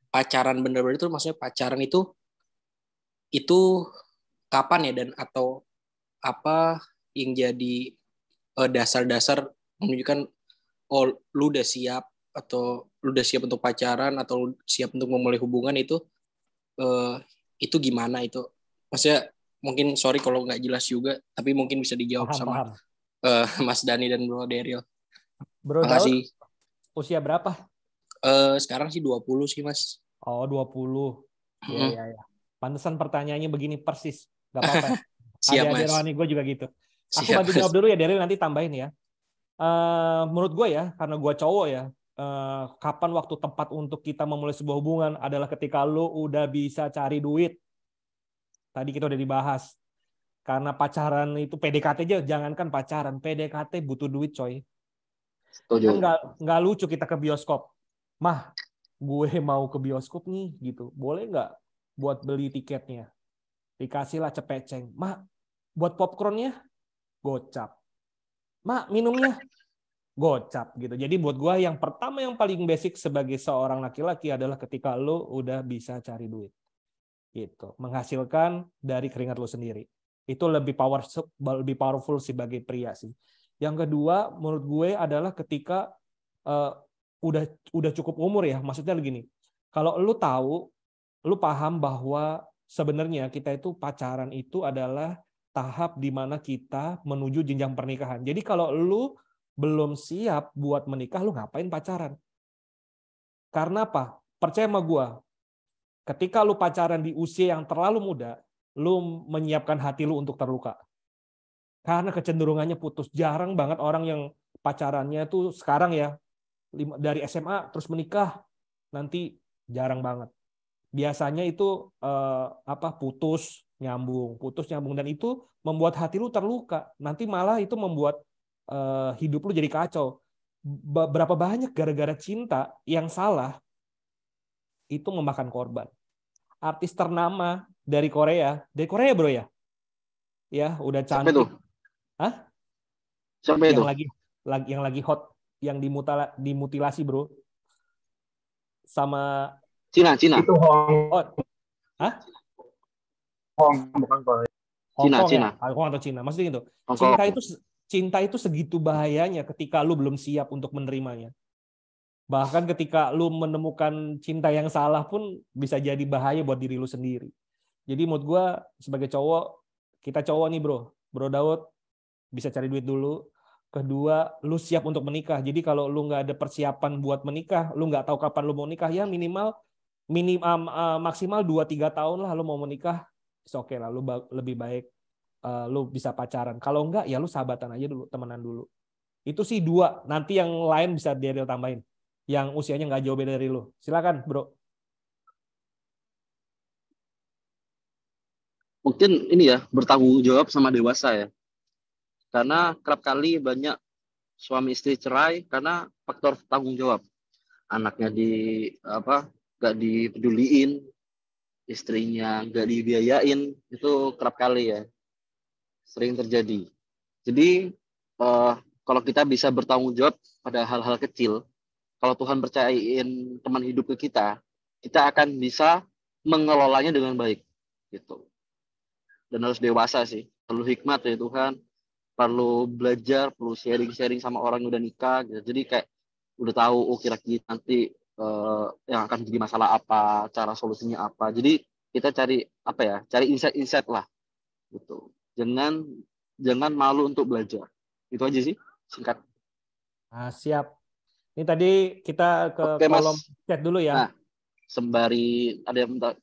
pacaran bener-bener itu, maksudnya pacaran itu kapan ya, dan atau apa yang jadi dasar-dasar menunjukkan oh lu udah siap, atau lu udah siap untuk pacaran, atau lu siap untuk memulai hubungan itu gimana itu? Maksudnya mungkin sorry kalau nggak jelas juga, tapi mungkin bisa dijawab sama Mas Dani dan Bro Daryl. Bro Makasih. Daud, usia berapa? Sekarang sih 20 sih, Mas. Oh, 20. Ya. Pantesan pertanyaannya begini persis. Gak apa-apa. Siap, Mas. Adik-adik rohani gue juga gitu. Aku Siap, bantu jawab dulu ya, Daryl, nanti tambahin ya. Menurut gue ya, karena gue cowok ya, kapan waktu tepat untuk kita memulai sebuah hubungan adalah ketika lu udah bisa cari duit. Tadi kita udah dibahas. Karena pacaran itu PDKT aja, jangankan pacaran, PDKT butuh duit, coy. Kan nggak lucu kita ke bioskop. Mah, gue mau ke bioskop nih, gitu. Boleh nggak buat beli tiketnya? Dikasihlah cepeceng. Mah, buat popcornnya? Gocap. Mak, minumnya? Gocap gitu. Jadi buat gue yang pertama yang paling basic sebagai seorang laki-laki adalah ketika lo udah bisa cari duit. Gitu. Menghasilkan dari keringat lo sendiri. Itu lebih powerful sebagai pria sih. Yang kedua menurut gue adalah ketika udah cukup umur ya. Maksudnya begini. Kalau lo tahu, lo paham bahwa sebenarnya kita itu pacaran itu adalah tahap di mana kita menuju jenjang pernikahan. Jadi kalau lu belum siap buat menikah, lu ngapain pacaran? Karena apa? Percaya sama gua, ketika lu pacaran di usia yang terlalu muda, lu menyiapkan hati lu untuk terluka. Karena kecenderungannya putus. Jarang banget orang yang pacarannya tuh sekarang ya, dari SMA terus menikah, nanti jarang banget. Biasanya itu putus nyambung, dan itu membuat hati lu terluka. Nanti malah itu membuat hidup lu jadi kacau. Berapa banyak gara-gara cinta yang salah itu memakan korban. Artis ternama dari Korea bro ya, udah cantik. Siapa itu? Hah? Siapa itu? Yang lagi hot, yang dimutilasi bro, sama Cina. Itu Hah? Bukan Korea. Cina. Hongkong atau Cina, maksudnya gitu. Hongkong. Cinta itu segitu bahayanya ketika lu belum siap untuk menerimanya. Bahkan ketika lu menemukan cinta yang salah pun bisa jadi bahaya buat diri lu sendiri. Jadi menurut gue sebagai cowok, kita cowok nih Bro Daud, bisa cari duit dulu. Kedua, lu siap untuk menikah. Jadi kalau lu nggak ada persiapan buat menikah, lu nggak tahu kapan lu mau nikah, ya maksimal 2-3 tahun lah lu mau menikah. Oke lah, lu lebih baik lu bisa pacaran. Kalau enggak ya lu sahabatan aja dulu, temenan dulu. Itu sih 2. Nanti yang lain bisa Daryl tambahin. Yang usianya nggak jauh beda dari lu. Silakan, Bro. Mungkin ini ya, bertanggung jawab sama dewasa ya. Karena kerap kali banyak suami istri cerai karena faktor tanggung jawab. Anaknya nggak dipeduliin, istrinya nggak dibiayain, itu kerap kali ya, sering terjadi. Jadi kalau kita bisa bertanggung jawab pada hal-hal kecil, kalau Tuhan percayain teman hidup ke kita akan bisa mengelolanya dengan baik, gitu. Dan harus dewasa sih, perlu hikmat ya Tuhan, perlu belajar, perlu sharing sama orang yang udah nikah, gitu. Jadi kayak udah tahu kira-kira nanti yang akan jadi masalah apa, cara solusinya apa. Jadi kita cari insight lah, gitu. Jangan malu untuk belajar. Itu aja sih, singkat. Siap. Ini tadi kita ke kolom chat dulu ya. Nah, sembari ada yang minta.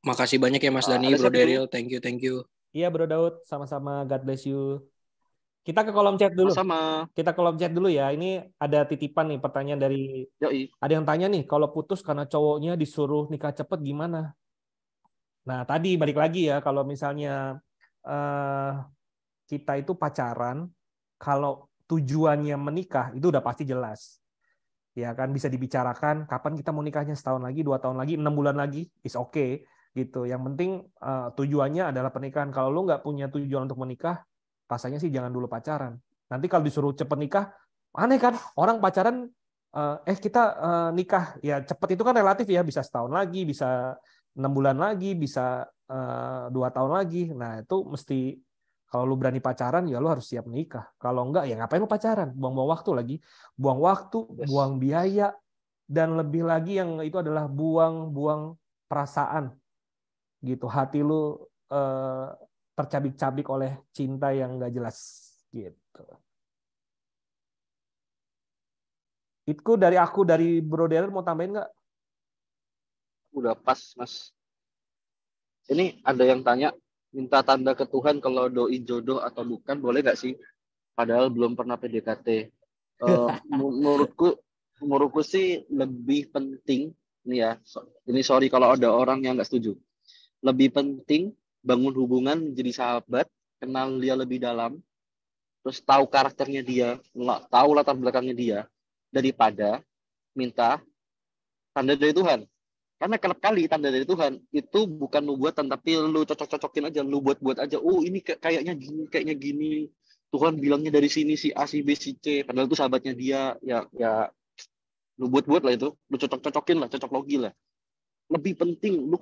Makasih banyak ya Mas Dani, Bro Daryl. Thank you. Iya Bro Daud, sama-sama. God bless you. Kita ke kolom chat dulu. Sama. Kita kolom chat dulu ya. Ini ada titipan nih, pertanyaan dari ada yang tanya nih, kalau putus karena cowoknya disuruh nikah cepet gimana? Nah, tadi balik lagi ya, kalau misalnya kita itu pacaran, kalau tujuannya menikah itu udah pasti jelas. Ya kan, bisa dibicarakan kapan kita mau nikahnya, setahun lagi, 2 tahun lagi, 6 bulan lagi, is okay gitu. Yang penting tujuannya adalah pernikahan. Kalau lu nggak punya tujuan untuk menikah, rasanya sih jangan dulu pacaran. Nanti kalau disuruh cepet nikah, Aneh kan, orang pacaran, kita nikah, ya cepet itu kan relatif ya, bisa setahun lagi, bisa 6 bulan lagi, bisa 2 tahun lagi. Nah itu mesti, kalau lu berani pacaran ya lu harus siap nikah. Kalau enggak ya ngapain lu pacaran? Buang-buang waktu lagi, buang waktu, buang biaya, dan lebih lagi yang itu adalah buang-buang perasaan gitu. Hati lu eh, tercabik-cabik oleh cinta yang nggak jelas gitu. Itu dari aku, dari Bro Darren, mau tambahin nggak? Udah pas, Mas. Ini ada yang tanya, minta tanda ke Tuhan kalau doi jodoh atau bukan, boleh nggak sih? Padahal belum pernah PDKT. Menurutku sih lebih penting, ini ya, ini sorry kalau ada orang yang nggak setuju. Lebih penting bangun hubungan, menjadi sahabat, kenal dia lebih dalam, terus tahu karakternya dia, tahu latar belakangnya dia, daripada minta tanda dari Tuhan. Karena kerap kali tanda dari Tuhan itu bukan lu buatan, tapi lu cocok-cocokin aja, lu buat-buat aja. Oh ini kayaknya gini. Tuhan bilangnya dari sini si A, si B, si C. Padahal itu sahabatnya dia. Ya lu buat-buat lah itu. Lu cocok-cocokin lah, cocok logi lah. Lebih penting lu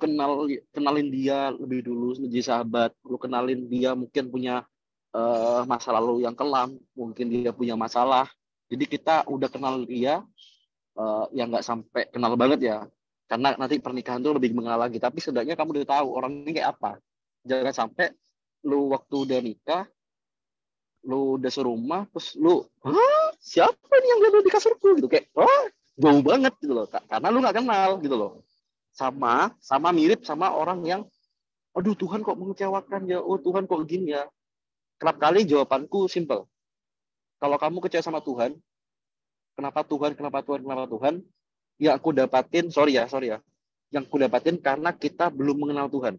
kenalin dia lebih dulu menjadi sahabat. Lu kenalin dia mungkin punya masa lalu yang kelam. Mungkin dia punya masalah. Jadi kita udah kenal dia, yang nggak sampai kenal banget ya, karena nanti pernikahan itu lebih mengenal lagi, tapi setidaknya kamu udah tahu orang ini kayak apa. Jangan sampai lu waktu udah nikah, lu udah serumah, terus lu, siapa nih yang ada di kasurku gitu, kayak jauh banget gitu loh, karena lu nggak kenal gitu loh. Sama mirip sama orang yang, aduh Tuhan kok mengecewakan ya, oh Tuhan kok gini ya. Kerap kali jawabanku simple, kalau kamu kecewa sama Tuhan, kenapa Tuhan? Ya aku dapatin, sorry ya, yang aku dapatin karena kita belum mengenal Tuhan,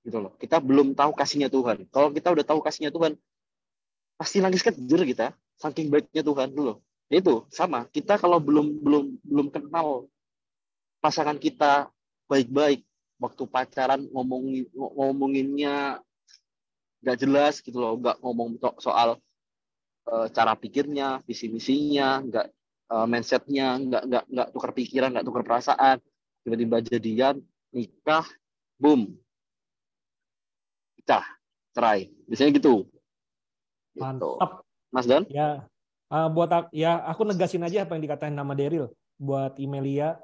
gitu loh. Kita belum tahu kasihnya Tuhan. Kalau kita udah tahu kasihnya Tuhan, pasti nangis kejer kita, saking baiknya Tuhan dulu. Itu sama. Kita kalau belum kenal pasangan kita baik-baik, waktu pacaran ngomonginnya nggak jelas gitu loh, nggak ngomong soal cara pikirnya, visi misinya, nggak mindsetnya, nggak tukar pikiran, nggak tukar perasaan, tiba-tiba jadian, nikah, boom, pecah, cerai, biasanya gitu. Mantap. Mas Dan? Ya, aku negasin aja apa yang dikatain nama Daryl buat Imelia.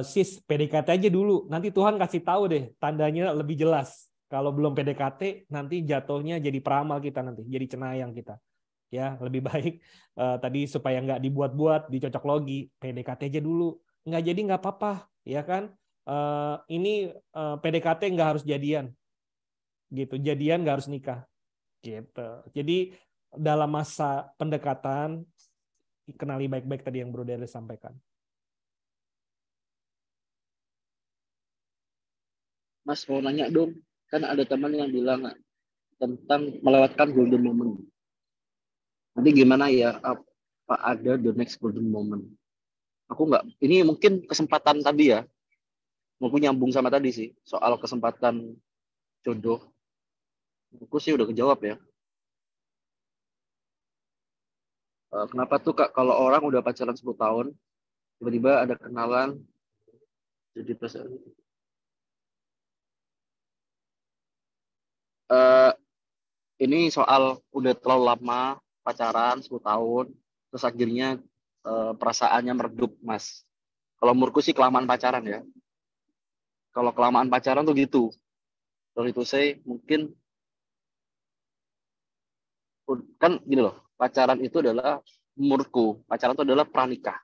Sis, PDKT aja dulu, nanti Tuhan kasih tahu deh tandanya lebih jelas. Kalau belum PDKT, nanti jatuhnya jadi peramal kita, nanti jadi cenayang kita. Ya, lebih baik tadi supaya nggak dibuat-buat, dicocok logi, PDKT aja dulu. Nggak jadi nggak apa-apa, ya kan? Ini PDKT nggak harus jadian, gitu. Jadian nggak harus nikah, gitu. Jadi dalam masa pendekatan, kenali baik-baik tadi yang Bro Dele sampaikan. Mas mau nanya dong, kan ada teman yang bilang tentang melewatkan golden moment. Nanti gimana ya, apa ada the next golden moment? Aku nggak, ini mungkin kesempatan tadi ya, mau nyambung sama tadi sih, soal kesempatan jodoh. Aku sih udah kejawab ya. Kenapa tuh Kak, kalau orang udah pacaran 10 tahun, tiba-tiba ada kenalan, jadi ini soal udah terlalu lama pacaran 10 tahun, terus akhirnya perasaannya meredup, Mas. Kalau menurutku sih kelamaan pacaran ya. Kalau kelamaan pacaran tuh gitu. Terus itu saya mungkin, kan gini loh, pacaran itu adalah, menurutku, pacaran itu adalah pranikah.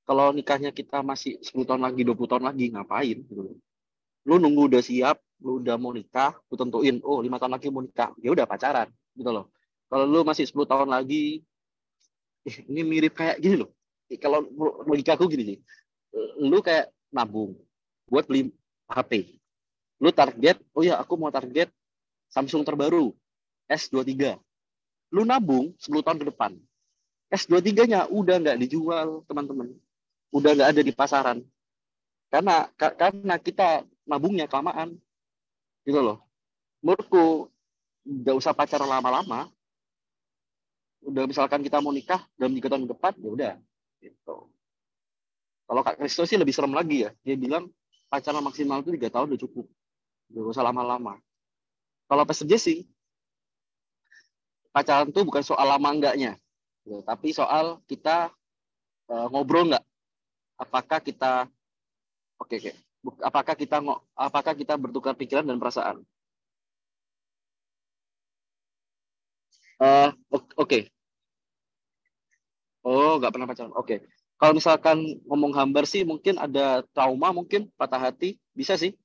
Kalau nikahnya kita masih 10 tahun lagi, 20 tahun lagi, ngapain? Gitu. Lu nunggu udah siap, lu udah mau nikah, lu tentuin, oh 5 tahun lagi mau nikah, ya udah pacaran, gitu loh. Kalau lu masih 10 tahun lagi, ini mirip kayak gini loh. Kalau logika aku gini sih, lu kayak nabung buat beli HP. Lu target, oh ya aku mau target Samsung terbaru, S23. Lu nabung 10 tahun ke depan. S23-nya udah nggak dijual, teman-teman. Udah nggak ada di pasaran. Karena kita nabungnya kelamaan. Gitu loh. Menurutku, nggak usah pacaran lama-lama. udah misalkan kita mau nikah dalam 3 tahun ke depan, ya udah gitu. Kalau Kak Kristo sih lebih serem lagi ya. Dia bilang pacaran maksimal itu 3 tahun udah cukup. Gak usah lama-lama. Kalau peserta sih, pacaran tuh bukan soal lama enggaknya, gitu, tapi soal kita ngobrol nggak. Apakah kita oke. Apakah kita bertukar pikiran dan perasaan? Oke. Oh, nggak pernah pacaran. Oke. Kalau misalkan ngomong hambar sih, mungkin ada trauma, mungkin patah hati, bisa sih.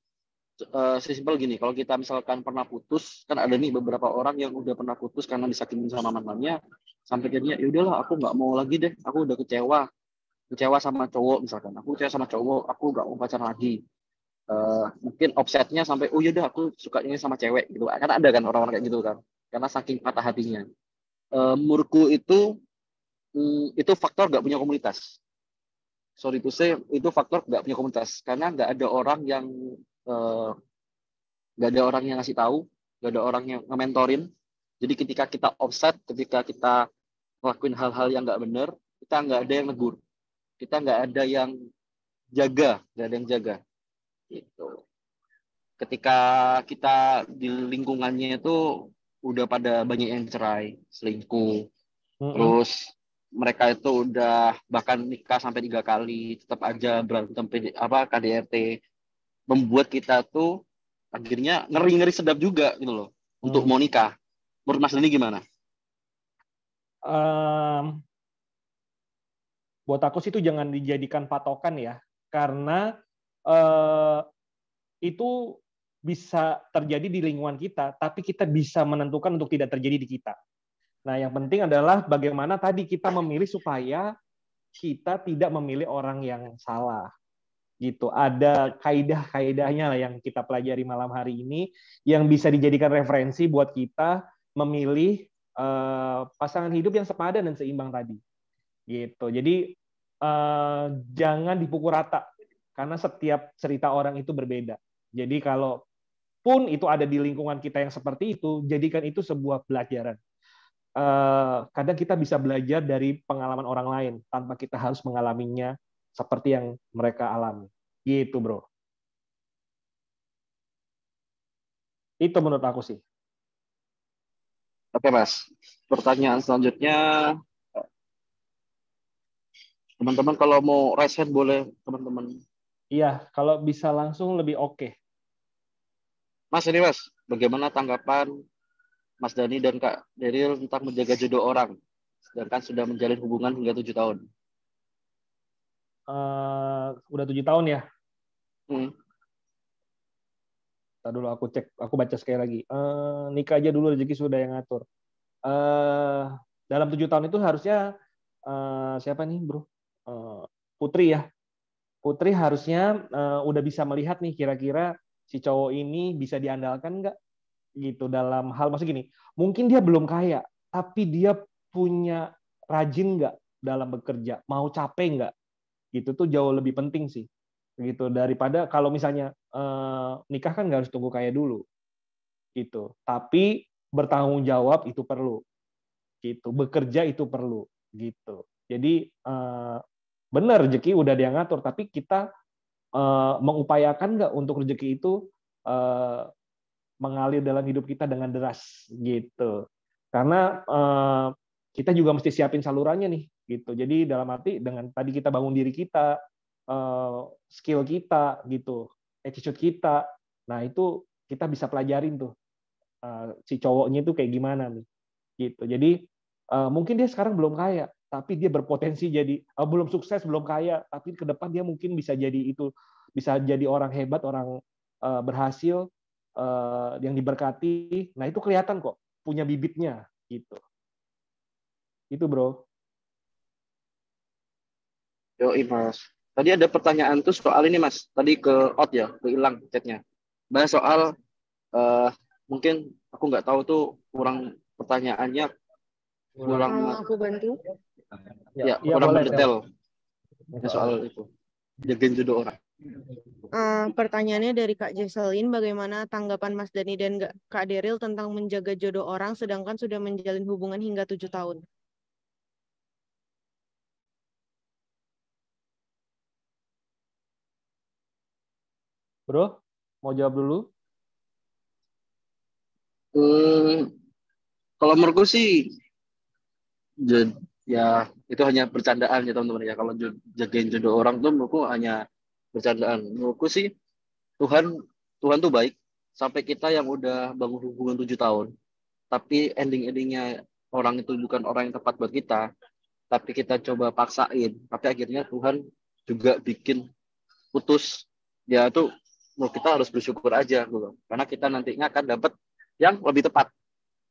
Sesimpel gini, kalau kita misalkan pernah putus, kan ada nih beberapa orang yang udah pernah putus karena disakitin sama mantannya, sampai jadinya ya udahlah, aku nggak mau lagi deh, aku udah kecewa sama cowok misalkan, aku kecewa sama cowok, aku nggak mau pacaran lagi. Mungkin offsetnya sampai oh yaudah aku sukanya sama cewek gitu, karena ada kan orang-orang kayak gitu kan, karena saking patah hatinya. Menurutku itu faktor nggak punya komunitas. Sorry to say, itu faktor nggak punya komunitas, karena nggak ada orang yang ngasih tahu, nggak ada orang yang nge-mentorin. Jadi ketika kita offset, ketika kita ngelakuin hal-hal yang nggak benar, kita nggak ada yang negur, kita nggak ada yang jaga gitu. Ketika kita di lingkungannya itu udah pada banyak yang cerai, selingkuh, terus mereka itu udah bahkan nikah sampai 3 kali, tetap aja berantem KDRT, membuat kita tuh akhirnya ngeri-ngeri sedap juga gitu loh untuk mau nikah. Menurut Mas Deni gimana? Buat aku sih itu jangan dijadikan patokan ya, karena itu bisa terjadi di lingkungan kita, tapi kita bisa menentukan untuk tidak terjadi di kita. Nah, yang penting adalah bagaimana tadi kita memilih supaya kita tidak memilih orang yang salah. Gitu. Ada kaidah-kaidahnya lah yang kita pelajari malam hari ini yang bisa dijadikan referensi buat kita memilih pasangan hidup yang sepadan dan seimbang tadi. Gitu. Jadi jangan dipukul rata karena setiap cerita orang itu berbeda. Jadi kalau pun itu ada di lingkungan kita yang seperti itu, jadikan itu sebuah pelajaran. Kadang kita bisa belajar dari pengalaman orang lain tanpa kita harus mengalaminya seperti yang mereka alami. Gitu, bro. Itu menurut aku sih. Oke, Mas. Pertanyaan selanjutnya, teman-teman kalau mau raise hand boleh, teman-teman. Iya, kalau bisa langsung lebih oke. Mas, ini Mas, bagaimana tanggapan Mas Dani dan Kak Deril tentang menjaga jodoh orang, sedangkan sudah menjalin hubungan hingga 7 tahun? Udah 7 tahun ya? Ntar dulu aku baca sekali lagi. Nikah aja dulu, rezeki sudah yang ngatur. Dalam 7 tahun itu harusnya siapa nih, bro? Putri ya. Putri harusnya udah bisa melihat nih kira-kira si cowok ini bisa diandalkan nggak gitu dalam hal maksud gini. Mungkin dia belum kaya, tapi dia punya rajin nggak dalam bekerja, mau capek nggak? Gitu tuh jauh lebih penting sih. Gitu daripada kalau misalnya nikah kan nggak harus tunggu kaya dulu. Gitu. Tapi bertanggung jawab itu perlu. Gitu. Bekerja itu perlu gitu. Jadi benar rezeki udah dia ngatur, tapi kita mengupayakan nggak untuk rezeki itu mengalir dalam hidup kita dengan deras gitu. Karena kita juga mesti siapin salurannya nih gitu. Jadi dalam arti dengan tadi kita bangun diri kita, skill kita gitu, attitude kita. Nah, itu kita bisa pelajarin tuh si cowoknya itu kayak gimana nih gitu. Jadi mungkin dia sekarang belum kaya, tapi dia berpotensi jadi belum sukses, belum kaya, tapi ke depan dia mungkin bisa jadi orang hebat, orang berhasil, yang diberkati. Nah, itu kelihatan kok punya bibitnya gitu. Itu, bro. Yoi, Mas. Tadi ada pertanyaan tuh soal ini, Mas. Tadi ke ya, ke hilang chatnya. Bahas soal mungkin aku nggak tahu tuh kurang pertanyaannya kurang aku bantu. Ya, kurang mendetail soal itu. Jagain jodoh orang. Pertanyaannya dari Kak Jesselin, bagaimana tanggapan Mas Dani dan Kak Deril tentang menjaga jodoh orang sedangkan sudah menjalin hubungan hingga 7 tahun? Bro, mau jawab dulu? Kalau menurutku sih ya itu hanya bercandaan ya teman-teman ya. Kalau jagain jodoh orang tuh menurutku hanya bercandaan. Menurutku sih Tuhan Tuhan tuh baik sampai kita yang udah bangun hubungan 7 tahun, tapi endingnya orang itu bukan orang yang tepat buat kita, tapi kita coba paksain, tapi akhirnya Tuhan juga bikin putus. Ya itu menurut kita harus bersyukur aja gitu, karena kita nantinya akan dapat yang lebih tepat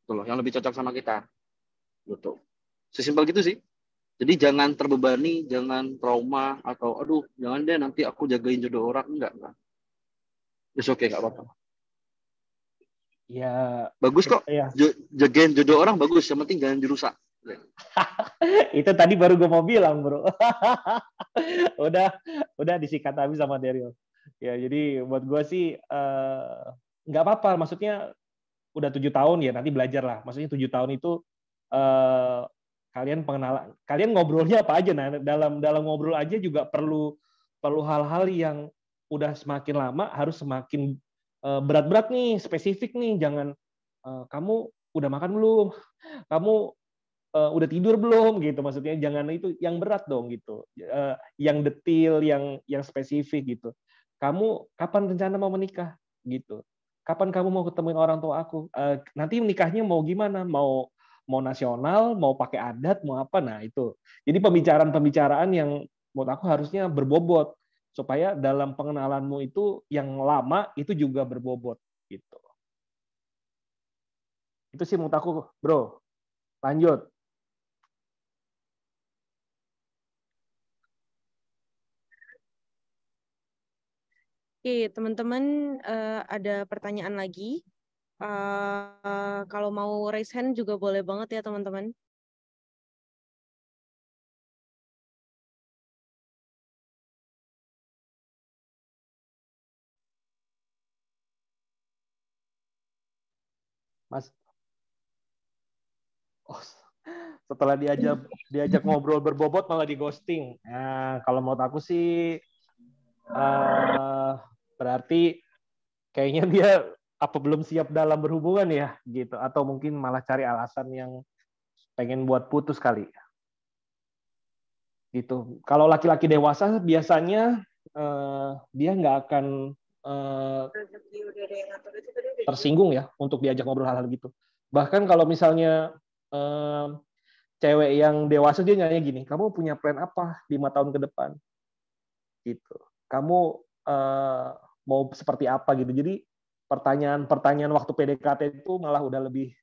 gitu loh, yang lebih cocok sama kita gitu. Sesimpel gitu sih. Jadi jangan terbebani, jangan trauma atau aduh jangan deh nanti aku jagain jodoh orang, enggak. It's okay, nggak apa-apa. Ya, Bagus kok. ya. Jagain jodoh orang bagus, yang penting jangan dirusak. Itu tadi baru gue mau bilang, bro. udah disikat habis sama Daryl. Ya, jadi buat gue sih nggak apa-apa. Maksudnya udah 7 tahun ya nanti belajar lah. Maksudnya 7 tahun itu kalian pengenalan, kalian ngobrolnya apa aja. Nah, dalam ngobrol aja juga perlu hal-hal yang udah semakin lama harus semakin berat-berat nih, spesifik nih. Jangan kamu udah makan belum? Kamu udah tidur belum gitu, maksudnya jangan itu yang berat dong gitu, yang detail, yang spesifik gitu. Kamu kapan rencana mau menikah gitu, kapan kamu mau ketemuin orang tua aku, nanti menikahnya mau gimana, mau nasional, mau pakai adat, mau apa. Nah itu jadi pembicaraan yang menurut aku harusnya berbobot supaya dalam pengenalanmu itu yang lama itu juga berbobot gitu. Itu sih menurut aku, bro. Lanjut. Oke, teman-teman, ada pertanyaan lagi. Kalau mau raise hand juga boleh banget ya, teman-teman. Mas, setelah diajak ngobrol berbobot malah di ghosting. Nah, kalau menurut aku sih berarti kayaknya dia apa belum siap dalam berhubungan ya gitu, atau mungkin malah cari alasan yang pengen buat putus kali gitu. Kalau laki-laki dewasa biasanya dia nggak akan tersinggung ya untuk diajak ngobrol hal-hal gitu. Bahkan kalau misalnya cewek yang dewasa dia nanya gini, kamu punya plan apa 5 tahun ke depan? Gitu. Kamu mau seperti apa gitu. Jadi pertanyaan waktu PDKT itu malah udah lebih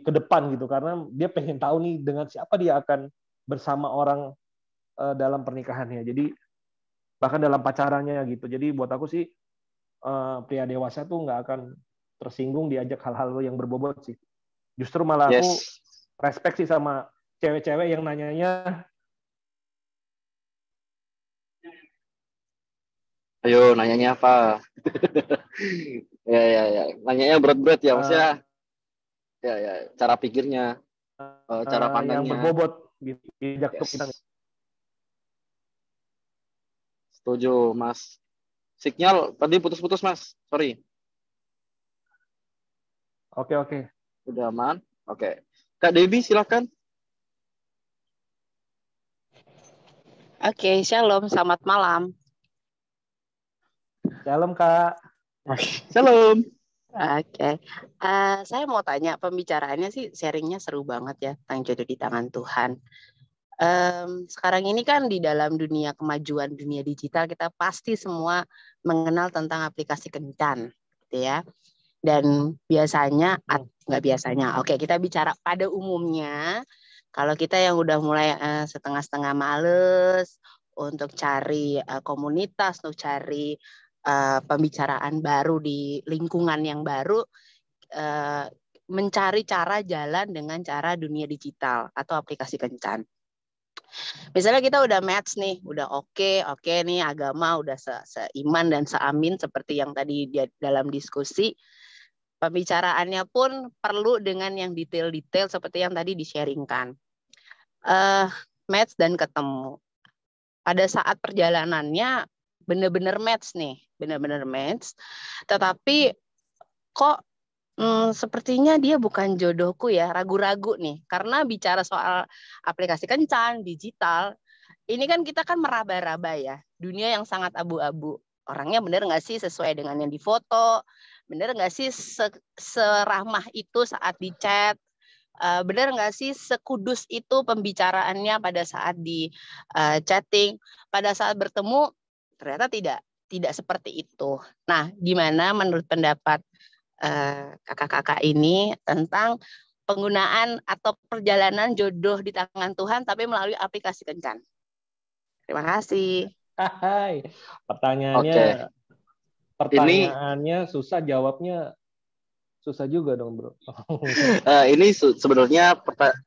ke depan gitu, karena dia pengen tahu nih dengan siapa dia akan bersama orang dalam pernikahannya. Jadi bahkan dalam pacarannya gitu. Jadi buat aku sih pria dewasa tuh nggak akan tersinggung diajak hal-hal yang berbobot sih. Justru malah aku respect sih sama cewek-cewek yang nanyanya. Ayo nanyanya apa? ya. Nanyanya berat-berat ya, maksudnya ya cara pikirnya, cara pandangnya. Yang berbobot gitu. Setuju, Mas. Sinyal tadi putus-putus, Mas. Sorry. Oke. Udah aman? Oke. Kak Debbie, silakan. Oke, shalom, selamat malam. Shalom, Kak. Shalom. Oke, saya mau tanya, pembicaraannya sih sharingnya seru banget ya, tentang jodoh di tangan Tuhan. Sekarang ini kan di dalam dunia kemajuan dunia digital, kita pasti semua mengenal tentang aplikasi kencan, gitu ya. Dan biasanya, nggak biasanya, oke, kita bicara pada umumnya, kalau kita yang udah mulai setengah-setengah males untuk cari komunitas, untuk cari pembicaraan baru di lingkungan yang baru, mencari cara jalan dengan cara dunia digital atau aplikasi kencan. Misalnya kita udah match nih, udah oke nih, agama udah seiman dan seamin seperti yang tadi dalam diskusi. Pembicaraannya pun perlu dengan yang detail-detail seperti yang tadi di-sharingkan. Match dan ketemu. Pada saat perjalanannya bener-bener match nih, bener-bener match. Tetapi kok sepertinya dia bukan jodohku ya, ragu-ragu nih. Karena bicara soal aplikasi kencan, digital, ini kan kita kan meraba-raba ya, dunia yang sangat abu-abu. Orangnya bener nggak sih sesuai dengan yang difoto? Bener nggak sih seramah itu saat di chat? Bener nggak sih sekudus itu pembicaraannya pada saat di chatting? Pada saat bertemu, ternyata tidak seperti itu. Nah, gimana menurut pendapat kakak-kakak ini tentang penggunaan atau perjalanan jodoh di tangan Tuhan tapi melalui aplikasi kencan? Terima kasih. Hai. Oke. Pertanyaannya susah, jawabnya susah juga dong, bro. Ini sebenarnya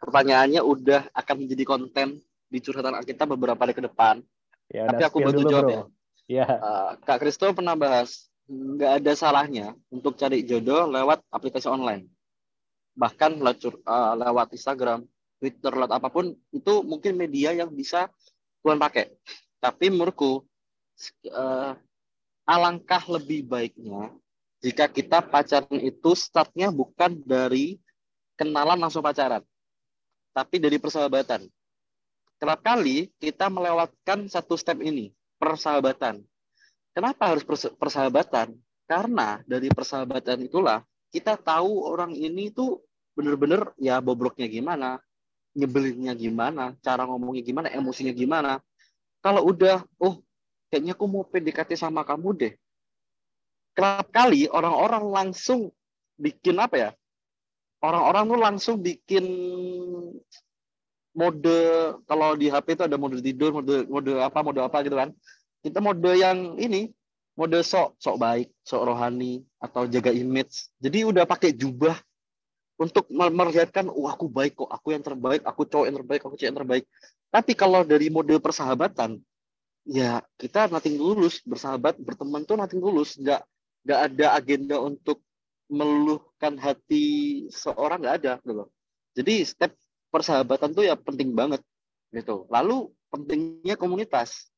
pertanyaannya udah akan menjadi konten di curhatan kita beberapa hari ke depan. Ya, Tapi aku spill bantu dulu, jawab bro. ya. Ya. Kak Kristo pernah bahas nggak ada salahnya untuk cari jodoh lewat aplikasi online. Bahkan lewat Instagram, Twitter, lewat apapun, itu mungkin media yang bisa Tuhan pakai. Tapi menurutku, alangkah lebih baiknya jika kita pacaran itu startnya bukan dari kenalan langsung pacaran, tapi dari persahabatan. Kerap kali kita melewatkan satu step ini, persahabatan. Kenapa harus persahabatan? Karena dari persahabatan itulah kita tahu orang ini tuh bener-bener ya bobroknya gimana, nyebelinnya gimana, cara ngomongnya gimana, emosinya gimana. Kalau udah, kayaknya aku mau PDKT sama kamu deh. Kerap kali orang-orang langsung bikin apa ya? Orang-orang tuh langsung bikin mode, kalau di HP itu ada mode tidur, mode apa gitu kan. Kita mode yang ini, mode sok baik, sok rohani, atau jaga image. Jadi udah pakai jubah untuk memperlihatkan, aku baik kok, aku yang terbaik, aku cowok yang terbaik, aku cewek yang terbaik. Tapi kalau dari mode persahabatan, ya kita nothing tulus, bersahabat, berteman tuh nothing tulus, nggak ada agenda untuk meluluhkan hati seorang, nggak ada gitu loh. Jadi step persahabatan tuh ya penting banget gitu. Lalu pentingnya komunitas.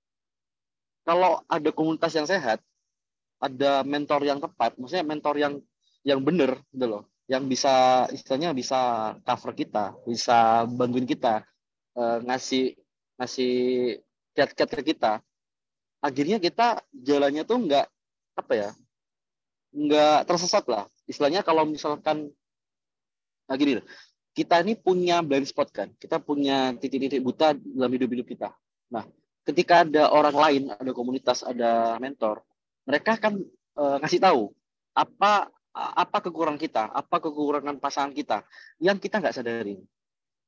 Kalau ada komunitas yang sehat, ada mentor yang tepat, maksudnya mentor yang benar gitu loh, yang bisa istilahnya bisa cover kita, bisa bantuin kita, ngasih kiat-kiat ke kita. Akhirnya kita jalannya tuh nggak tersesat lah. Istilahnya kalau misalkan gini, kita ini punya blind spot kan, kita punya titik-titik buta dalam hidup kita. Nah, ketika ada orang lain, ada komunitas, ada mentor, mereka akan ngasih tahu apa kekurangan kita, apa kekurangan pasangan kita yang kita nggak sadarin,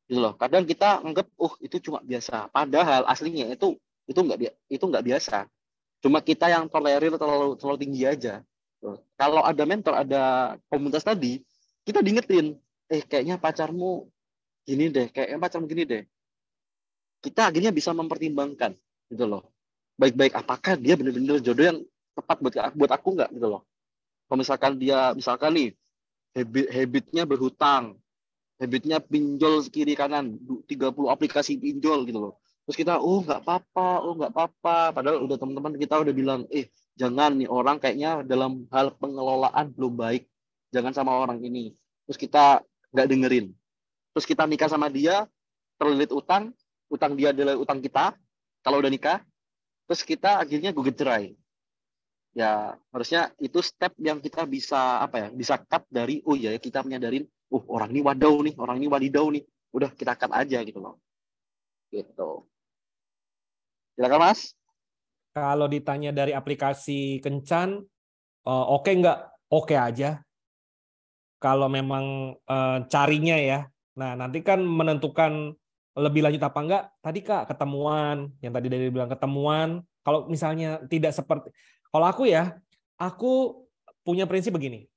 gitu loh. Kadang kita anggap, itu cuma biasa, padahal aslinya itu nggak biasa. Cuma kita yang tolerir terlalu tinggi aja. Kalau ada mentor, ada komunitas tadi, kita diingetin, kayaknya pacarmu gini deh, kayaknya pacarmu gini deh. Kita akhirnya bisa mempertimbangkan, gitu loh. Baik-baik, apakah dia benar-benar jodoh yang tepat buat aku nggak, gitu loh. Kalau misalkan nih, habitnya berhutang, habitnya pinjol kiri kanan, 30 aplikasi pinjol gitu loh. Terus kita, nggak apa-apa. Padahal udah teman-teman kita udah bilang, jangan nih orang kayaknya dalam hal pengelolaan belum baik. Jangan sama orang ini. Terus kita nggak dengerin. Terus kita nikah sama dia, terlilit utang dia adalah utang kita, kalau udah nikah. Terus kita akhirnya gugat cerai. Ya, harusnya itu step yang kita bisa bisa cut dari, kita menyadarin, orang ini wadidau nih. Udah kita cut aja gitu loh. Gitu. Silakan Mas. Kalau ditanya dari aplikasi kencan, oke nggak? Oke aja. Kalau memang carinya ya. Nah, nanti kan menentukan lebih lanjut apa enggak. Tadi Kak, ketemuan. Yang tadi dari bilang ketemuan. Kalau misalnya tidak seperti... Kalau aku punya prinsip begini.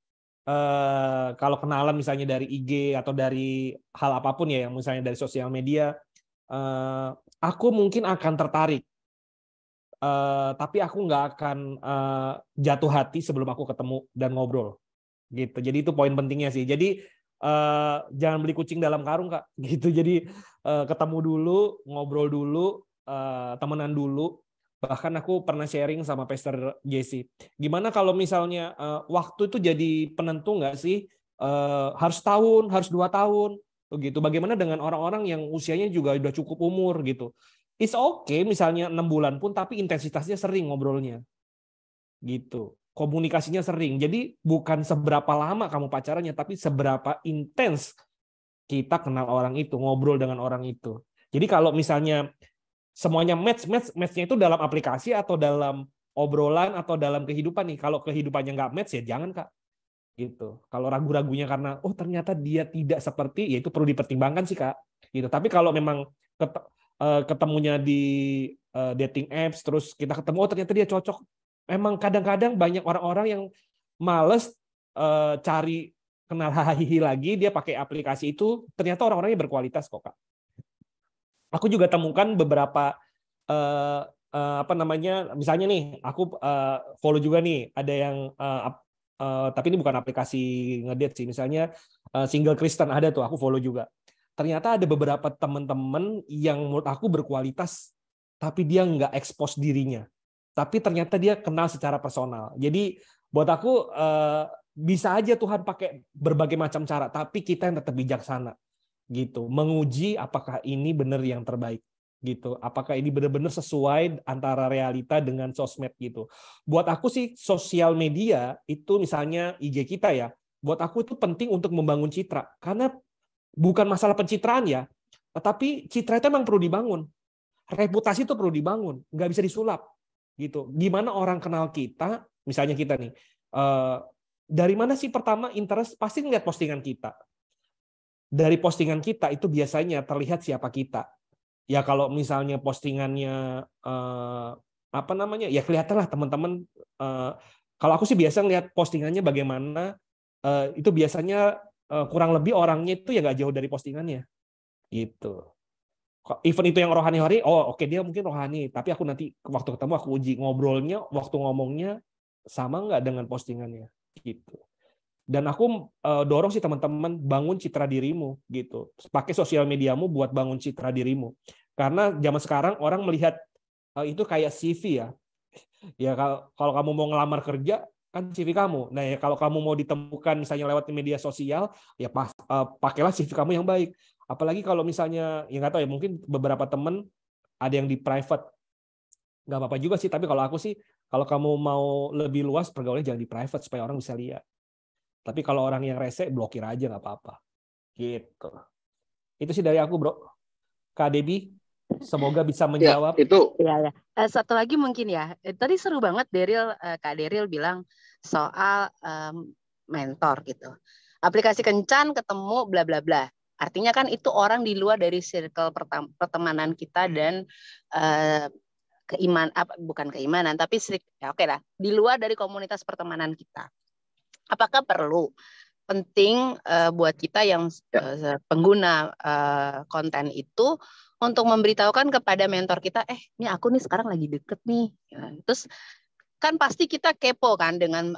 Kalau kenalan misalnya dari IG atau dari hal apapun ya, yang misalnya dari sosial media, aku mungkin akan tertarik. Tapi aku nggak akan jatuh hati sebelum aku ketemu dan ngobrol. Gitu. Jadi itu poin pentingnya sih. Jadi jangan beli kucing dalam karung Kak. Gitu. Jadi ketemu dulu, ngobrol dulu, temenan dulu, Bahkan aku pernah sharing sama Pastor Jesse. Gimana kalau misalnya waktu itu jadi penentu nggak sih? Harus tahun, harus 2 tahun, begitu. Bagaimana dengan orang-orang yang usianya juga udah cukup umur gitu? It's okay misalnya 6 bulan pun, tapi intensitasnya sering ngobrolnya, gitu. Komunikasinya sering. Jadi bukan seberapa lama kamu pacarannya, tapi seberapa intens kita kenal orang itu, ngobrol dengan orang itu. Jadi kalau misalnya semuanya matchnya itu dalam aplikasi atau dalam obrolan atau dalam kehidupan nih. Kalau kehidupannya nggak match ya jangan, Kak. Gitu. Kalau ragu-ragunya karena ternyata dia tidak seperti, ya itu perlu dipertimbangkan sih, Kak. Gitu. Tapi kalau memang ketemunya di dating apps, terus kita ketemu ternyata dia cocok. Memang kadang-kadang banyak orang-orang yang males cari kenal hahihi lagi, dia pakai aplikasi itu, ternyata orang-orangnya berkualitas kok, Kak. Aku juga temukan beberapa misalnya nih, aku follow juga nih, ada yang tapi ini bukan aplikasi ngedate sih, misalnya Single Kristen ada tuh, aku follow juga. Ternyata ada beberapa teman-teman yang menurut aku berkualitas, tapi dia nggak expose dirinya. Tapi ternyata dia kenal secara personal. Jadi buat aku bisa aja Tuhan pakai berbagai macam cara, tapi kita yang tetap bijaksana, gitu. Menguji apakah ini benar yang terbaik, gitu. Apakah ini benar-benar sesuai antara realita dengan sosmed gitu. Buat aku sih sosial media itu misalnya IG kita ya, buat aku itu penting untuk membangun citra. Karena bukan masalah pencitraan ya, tetapi citra itu memang perlu dibangun. Reputasi itu perlu dibangun, nggak bisa disulap. Gitu. Gimana orang kenal kita, misalnya kita nih, dari mana sih pertama interest? Pasti ngeliat postingan kita. Dari postingan kita itu biasanya terlihat siapa kita. Ya kalau misalnya postingannya ya kelihatanlah teman-teman. Kalau aku sih biasa ngeliat postingannya bagaimana, itu biasanya kurang lebih orangnya itu ya nggak jauh dari postingannya, gitu. Even itu yang rohani, oke, dia mungkin rohani, tapi aku nanti waktu ketemu aku uji ngobrolnya, waktu ngomongnya sama nggak dengan postingannya, gitu. Dan aku dorong sih teman-teman bangun citra dirimu, gitu. Pakai sosial mediamu buat bangun citra dirimu. Karena zaman sekarang orang melihat itu kayak CV ya. Ya kalau kamu mau ngelamar kerja kan CV kamu. Nah ya kalau kamu mau ditemukan misalnya lewat media sosial, ya pakailah CV kamu yang baik. Apalagi kalau misalnya, ya nggak tahu ya, mungkin beberapa teman ada yang di private, nggak apa-apa juga sih. Tapi kalau aku sih, kalau kamu mau lebih luas pergaulannya jangan di private supaya orang bisa lihat. Tapi kalau orang yang rese blokir aja nggak apa-apa. Gitu. Itu sih dari aku, Bro. Kak Debbie, semoga bisa menjawab. Ya, itu. Ya. Satu lagi mungkin ya. Tadi seru banget Kak Daryl bilang soal mentor gitu. Aplikasi kencan ketemu bla bla bla. Artinya kan itu orang di luar dari circle pertemanan kita dan bukan keimanan, tapi ya oke lah, di luar dari komunitas pertemanan kita. Apakah perlu penting buat kita yang pengguna konten itu untuk memberitahukan kepada mentor kita, ini aku nih sekarang lagi deket nih. Terus kan pasti kita kepo kan dengan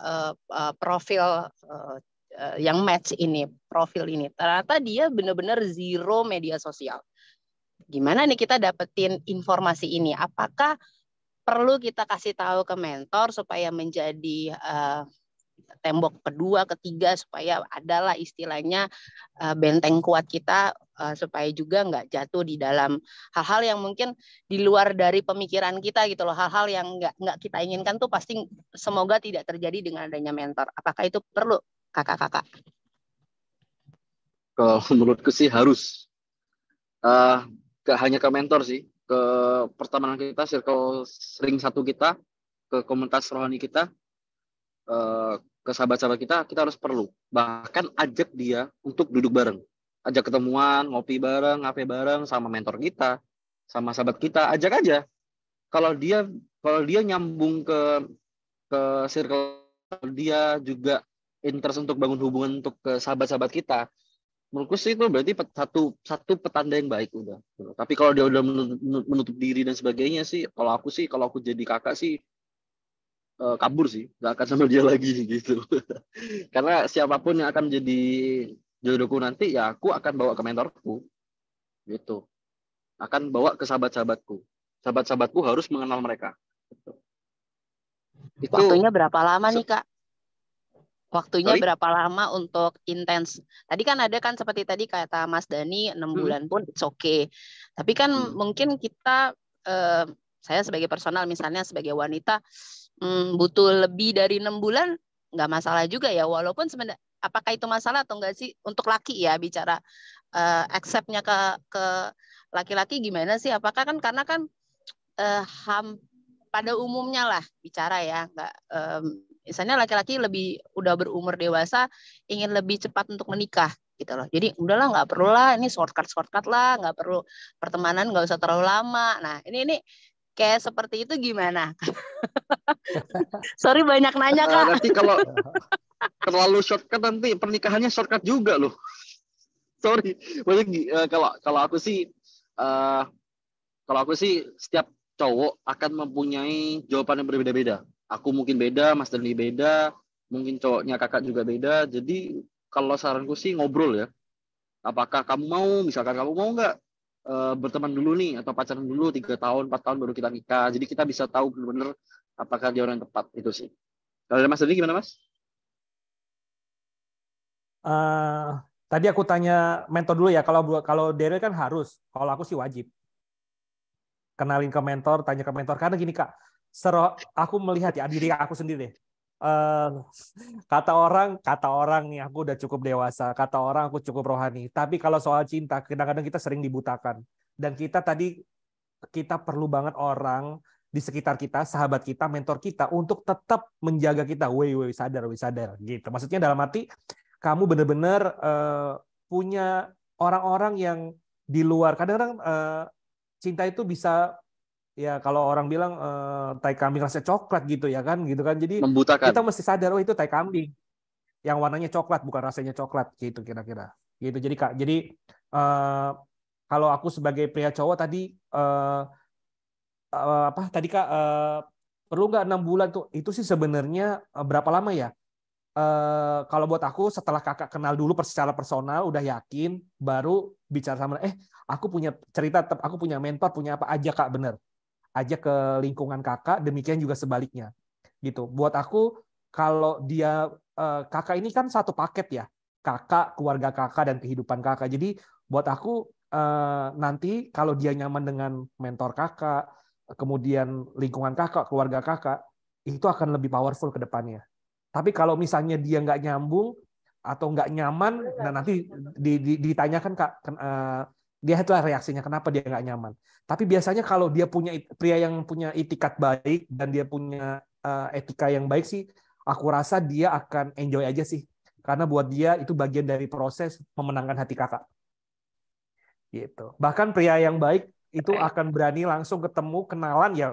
profil yang match ini, profil ini. Ternyata dia benar-benar zero media sosial. Gimana nih kita dapetin informasi ini? Apakah perlu kita kasih tahu ke mentor supaya menjadi tembok kedua, ketiga, supaya adalah istilahnya benteng kuat kita, supaya juga nggak jatuh di dalam hal-hal yang mungkin di luar dari pemikiran kita gitu loh. Hal-hal yang nggak kita inginkan tuh pasti semoga tidak terjadi dengan adanya mentor. Apakah itu perlu, kakak-kakak? Kalau menurutku sih harus. Gak hanya ke mentor sih, ke pertemanan kita, circle ring satu kita, ke komunitas rohani kita, ke sahabat-sahabat kita harus perlu. Bahkan ajak dia untuk duduk bareng. Ajak ketemuan, ngopi bareng, ngafe bareng sama mentor kita, sama sahabat kita, ajak aja. Kalau dia nyambung ke circle, dia juga interest untuk bangun hubungan untuk ke sahabat-sahabat kita, menurutku sih itu berarti satu petanda yang baik udah. Tapi kalau dia udah menutup diri dan sebagainya sih, kalau aku jadi kakak sih kabur sih, nggak akan sama dia lagi gitu. Karena siapapun yang akan jadi jodohku nanti, ya aku akan bawa ke mentorku gitu, akan bawa ke sahabat-sahabatku. Sahabat-sahabatku harus mengenal mereka. Itu Waktunya berapa lama nih, Kak? Waktunya sorry. berapa lama untuk intens? Tadi kan ada kan seperti tadi kata Mas Dani 6 bulan pun it's okay. Tapi kan mungkin kita saya sebagai personal misalnya sebagai wanita butuh lebih dari 6 bulan nggak masalah juga ya, walaupun sebenarnya apakah itu masalah atau enggak sih untuk laki ya, bicara accept-nya ke laki-laki gimana sih? Apakah kan karena kan pada umumnya lah bicara ya, nggak misalnya laki-laki lebih udah berumur dewasa ingin lebih cepat untuk menikah gitu loh. Jadi udahlah nggak perlu lah ini shortcut lah, nggak perlu pertemanan nggak usah terlalu lama. Nah ini kayak seperti itu gimana? Sorry banyak nanya Kak. Nanti kalau terlalu shortcut nanti pernikahannya shortcut juga loh. Sorry. Maksudnya kalau aku sih setiap cowok akan mempunyai jawaban yang berbeda-beda. Aku mungkin beda, Mas Dani beda, mungkin cowoknya kakak juga beda. Jadi kalau saranku sih ngobrol ya. Apakah kamu mau, misalkan kamu mau nggak berteman dulu nih atau pacaran dulu 3 tahun, 4 tahun baru kita nikah. Jadi kita bisa tahu benar-benar apakah dia orang yang tepat, itu sih. Kalau Mas Dani gimana Mas? Tadi aku tanya mentor dulu ya. Kalau Daryl kan harus, kalau aku sih wajib. Kenalin ke mentor, tanya ke mentor. Karena gini Kak, aku melihat ya diri aku sendiri. Kata orang nih aku udah cukup dewasa, kata orang aku cukup rohani. Tapi kalau soal cinta, kadang-kadang kita sering dibutakan. Dan kita perlu banget orang di sekitar kita, sahabat kita, mentor kita untuk tetap menjaga kita. Woi sadar gitu. Maksudnya dalam arti kamu benar-benar punya orang-orang yang di luar. Kadang-kadang cinta itu bisa ya kalau orang bilang tai kambing rasa coklat gitu kan. Jadi Membutakan. kita mesti sadar itu tai kambing yang warnanya coklat bukan rasanya coklat gitu kira-kira. Gitu. Jadi Kak, kalau aku sebagai pria cowok tadi tadi Kak perlu nggak 6 bulan tuh? Itu sih sebenarnya berapa lama ya? Kalau buat aku setelah kakak kenal dulu secara personal udah yakin baru bicara sama aku punya cerita, aku punya mentor, punya apa aja Kak, bener ajak ke lingkungan kakak, demikian juga sebaliknya gitu. Buat aku kalau dia kakak ini kan satu paket ya, kakak, keluarga kakak dan kehidupan kakak. Jadi buat aku nanti kalau dia nyaman dengan mentor kakak, kemudian lingkungan kakak, keluarga kakak, itu akan lebih powerful ke depannya. Tapi kalau misalnya dia nggak nyambung atau nggak nyaman, nah nanti ditanyakan Kak, dia itulah reaksinya kenapa dia nggak nyaman. Tapi biasanya kalau dia punya pria yang punya itikat baik dan dia punya etika yang baik sih, aku rasa dia akan enjoy aja sih. Karena buat dia itu bagian dari proses memenangkan hati kakak. Gitu. Bahkan pria yang baik itu akan berani langsung ketemu kenalan ya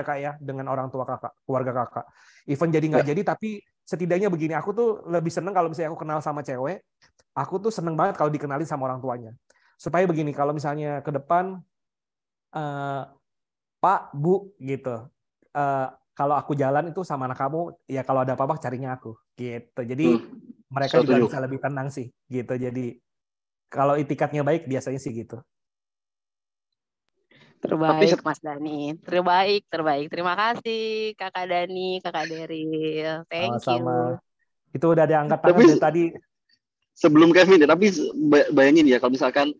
Kak ya dengan orang tua kakak, keluarga kakak. Even jadi nggak jadi tapi setidaknya begini, aku tuh lebih seneng kalau misalnya aku kenal sama cewek, aku tuh seneng banget kalau dikenalin sama orang tuanya. Supaya begini, kalau misalnya ke depan Pak, Bu gitu. Kalau aku jalan itu sama anak kamu, ya kalau ada apa-apa carinya aku gitu. Jadi mereka juga bisa lebih tenang sih gitu. Jadi kalau itikatnya baik biasanya sih gitu. Terbaik Mas Dani, terbaik. Terima kasih Kakak Dani, Kakak Daryl. Thank you. Itu udah diangkat tangan dari tadi. Sebelum Kevin ya, tapi bayangin ya kalau misalkan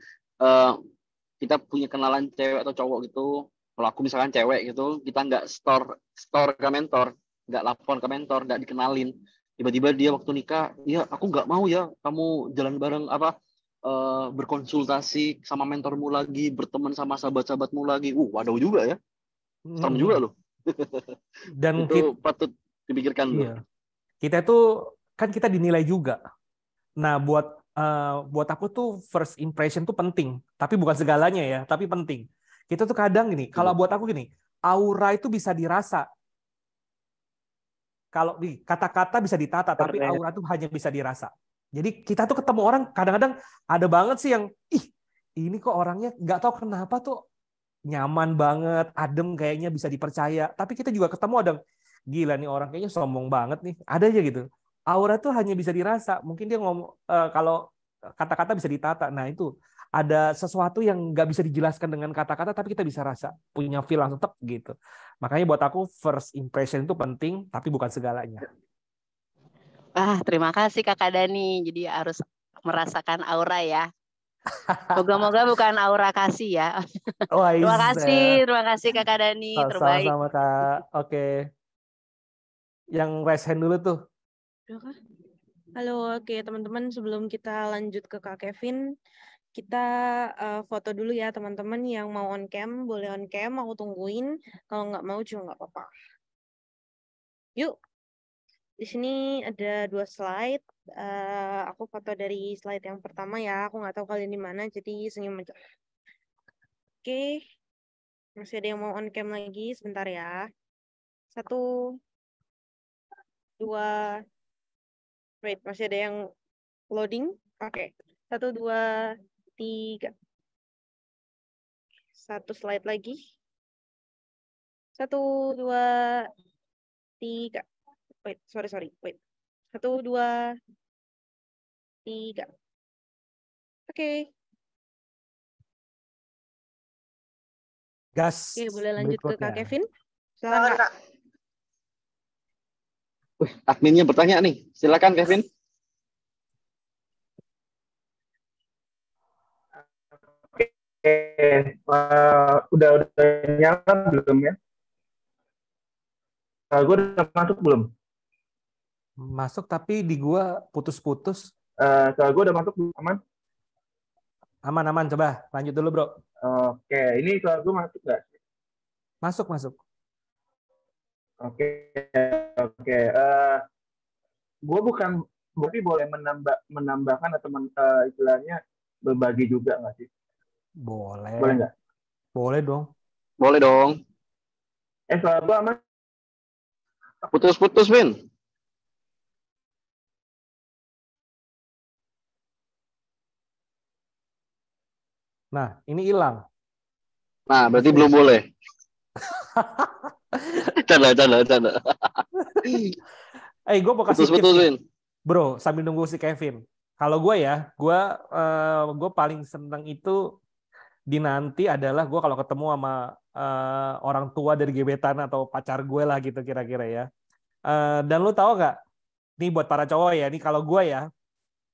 kita punya kenalan cewek atau cowok gitu, kalau aku misalkan cewek gitu, kita nggak store ke mentor, nggak lapor ke mentor, nggak dikenalin, tiba-tiba dia waktu nikah, ya aku nggak mau ya kamu jalan bareng berkonsultasi sama mentormu lagi, berteman sama sahabat-sahabatmu lagi. Waduh juga ya. Serem juga loh. Dan itu patut dipikirkan. Iya. Kita itu kan kita dinilai juga. Nah, buat aku tuh first impression tuh penting, tapi bukan segalanya ya, tapi penting. Kita tuh kadang gini, kalau buat aku gini, aura itu bisa dirasa. Kalau kata-kata bisa ditata, tapi aura itu hanya bisa dirasa. Jadi kita tuh ketemu orang kadang-kadang ada banget sih yang ini kok orangnya nggak tahu kenapa tuh nyaman banget, adem kayaknya bisa dipercaya. Tapi kita juga ketemu ada gila nih orang kayaknya sombong banget nih. Ada aja gitu. Aura tuh hanya bisa dirasa. Mungkin dia ngomong kalau kata-kata bisa ditata. Nah itu ada sesuatu yang nggak bisa dijelaskan dengan kata-kata, tapi kita bisa rasa, punya feel langsung tep gitu. Makanya buat aku first impression itu penting, tapi bukan segalanya. Terima kasih Kakak Dani. Jadi harus merasakan aura ya. Moga-moga bukan aura kasih ya. Wah, Terima kasih Kakak Dani, terbaik. sama-sama Kak. Oke. Yang raise hand dulu tuh. Halo, oke teman-teman, sebelum kita lanjut ke Kak Kevin, kita foto dulu ya teman-teman. Yang mau on cam boleh on cam, aku tungguin. Kalau nggak mau juga nggak apa-apa. Yuk, di sini ada 2 slide. Aku foto dari slide yang pertama ya. Aku nggak tahu kalian di mana, jadi senyum aja. Oke, masih ada yang mau on cam lagi, sebentar ya. 1, 2, wait, masih ada yang loading. Oke, 1, 2, 3. 1 slide lagi. 1, 2, 3. Wait, sorry. Wait. 1, 2, 3. Oke. Gas. Oke, boleh lanjut ke Kak berikutnya. Kevin. Silakan Kak. Adminnya bertanya nih. Silakan Kevin. Udah nyala belum ya? Gue udah masuk belum? Masuk tapi di gua putus-putus. Soal gue udah masuk belum? Aman? Aman. Coba lanjut dulu, Bro. Oke, ini soal gue masuk nggak? Masuk. Oke. Gue bukan berarti boleh menambahkan atau istilahnya berbagi juga nggak sih? Boleh. Boleh nggak? Boleh dong. Boleh dong. Soal gue aman? Putus-putus, Vin. Nah, ini hilang. Nah, berarti belum boleh. Canda. Gue mau kasih tips Putus-putus, nih, Vin. Bro, sambil nunggu si Kevin. Kalau gue ya, gue paling seneng itu di nanti adalah gue kalau ketemu sama orang tua dari gebetan atau pacar gue lah gitu kira-kira ya. Dan lu tahu nggak? Nih buat para cowok ya, nih kalau gue ya,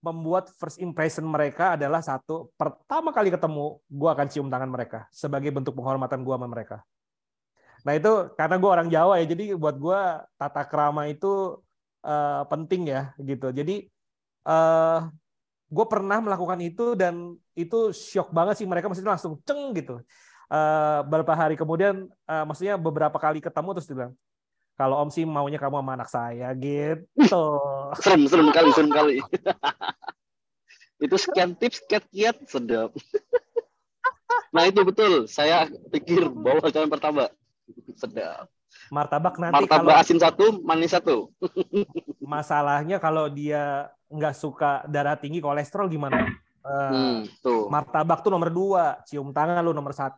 membuat first impression mereka adalah satu, pertama kali ketemu, gue akan cium tangan mereka sebagai bentuk penghormatan gue sama mereka. Nah itu karena gue orang Jawa ya, jadi buat gue tata krama itu penting ya gitu. Jadi gue pernah melakukan itu dan itu shock banget sih, mereka maksudnya langsung ceng gitu. Beberapa hari kemudian, maksudnya beberapa kali ketemu terus dia bilang, kalau Om sih maunya kamu sama anak saya gitu. Serem kali. Itu sekian tips, kiat sedap. Nah itu betul. Saya pikir bahwa calon pertama sedap. Martabak nanti Martabak kalau asin 1, manis 1. masalahnya kalau dia nggak suka darah tinggi, kolesterol gimana? Tuh. Martabak tuh nomor 2, cium tangan lu nomor 1.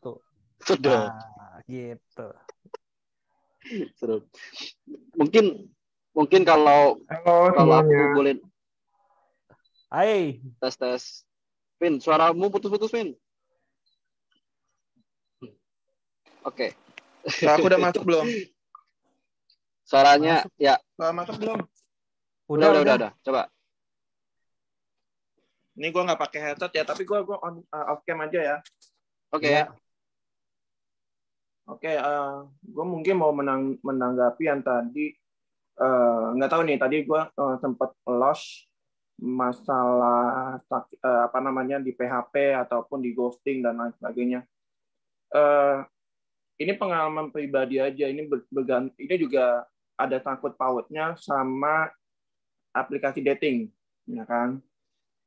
Sedap. Nah, gitu. Seru. Mungkin kalau aku boleh tes. Vin, suaramu putus-putus, Vin. Oke. Aku udah masuk belum? Suaranya Masuk. ya. Masuk belum? Udah. Coba. Ini gue nggak pakai headset ya, tapi gue off cam aja ya. Oke. Ya. Oke, gue mungkin mau menanggapi yang tadi, nggak tahu nih, tadi gue sempat lost masalah di PHP ataupun di ghosting dan lain sebagainya. Ini pengalaman pribadi aja, ini juga ada sangkut pautnya sama aplikasi dating, ya kan?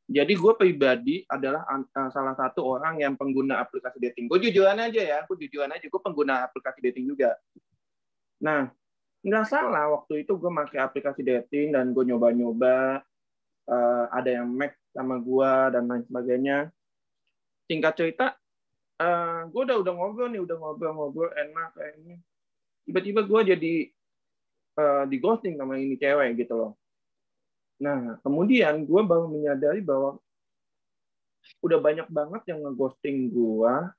Jadi gue pribadi adalah salah satu orang yang pengguna aplikasi dating. Gue jujuran aja, gue pengguna aplikasi dating juga. Nah, nggak salah waktu itu gue pakai aplikasi dating dan gue nyoba-nyoba, ada yang match sama gue dan lain sebagainya. Singkat cerita, gue udah ngobrol enak kayaknya. Tiba-tiba gue jadi di ghosting sama ini cewek gitu loh. Nah, kemudian gue baru menyadari bahwa udah banyak banget yang ngeghosting gua,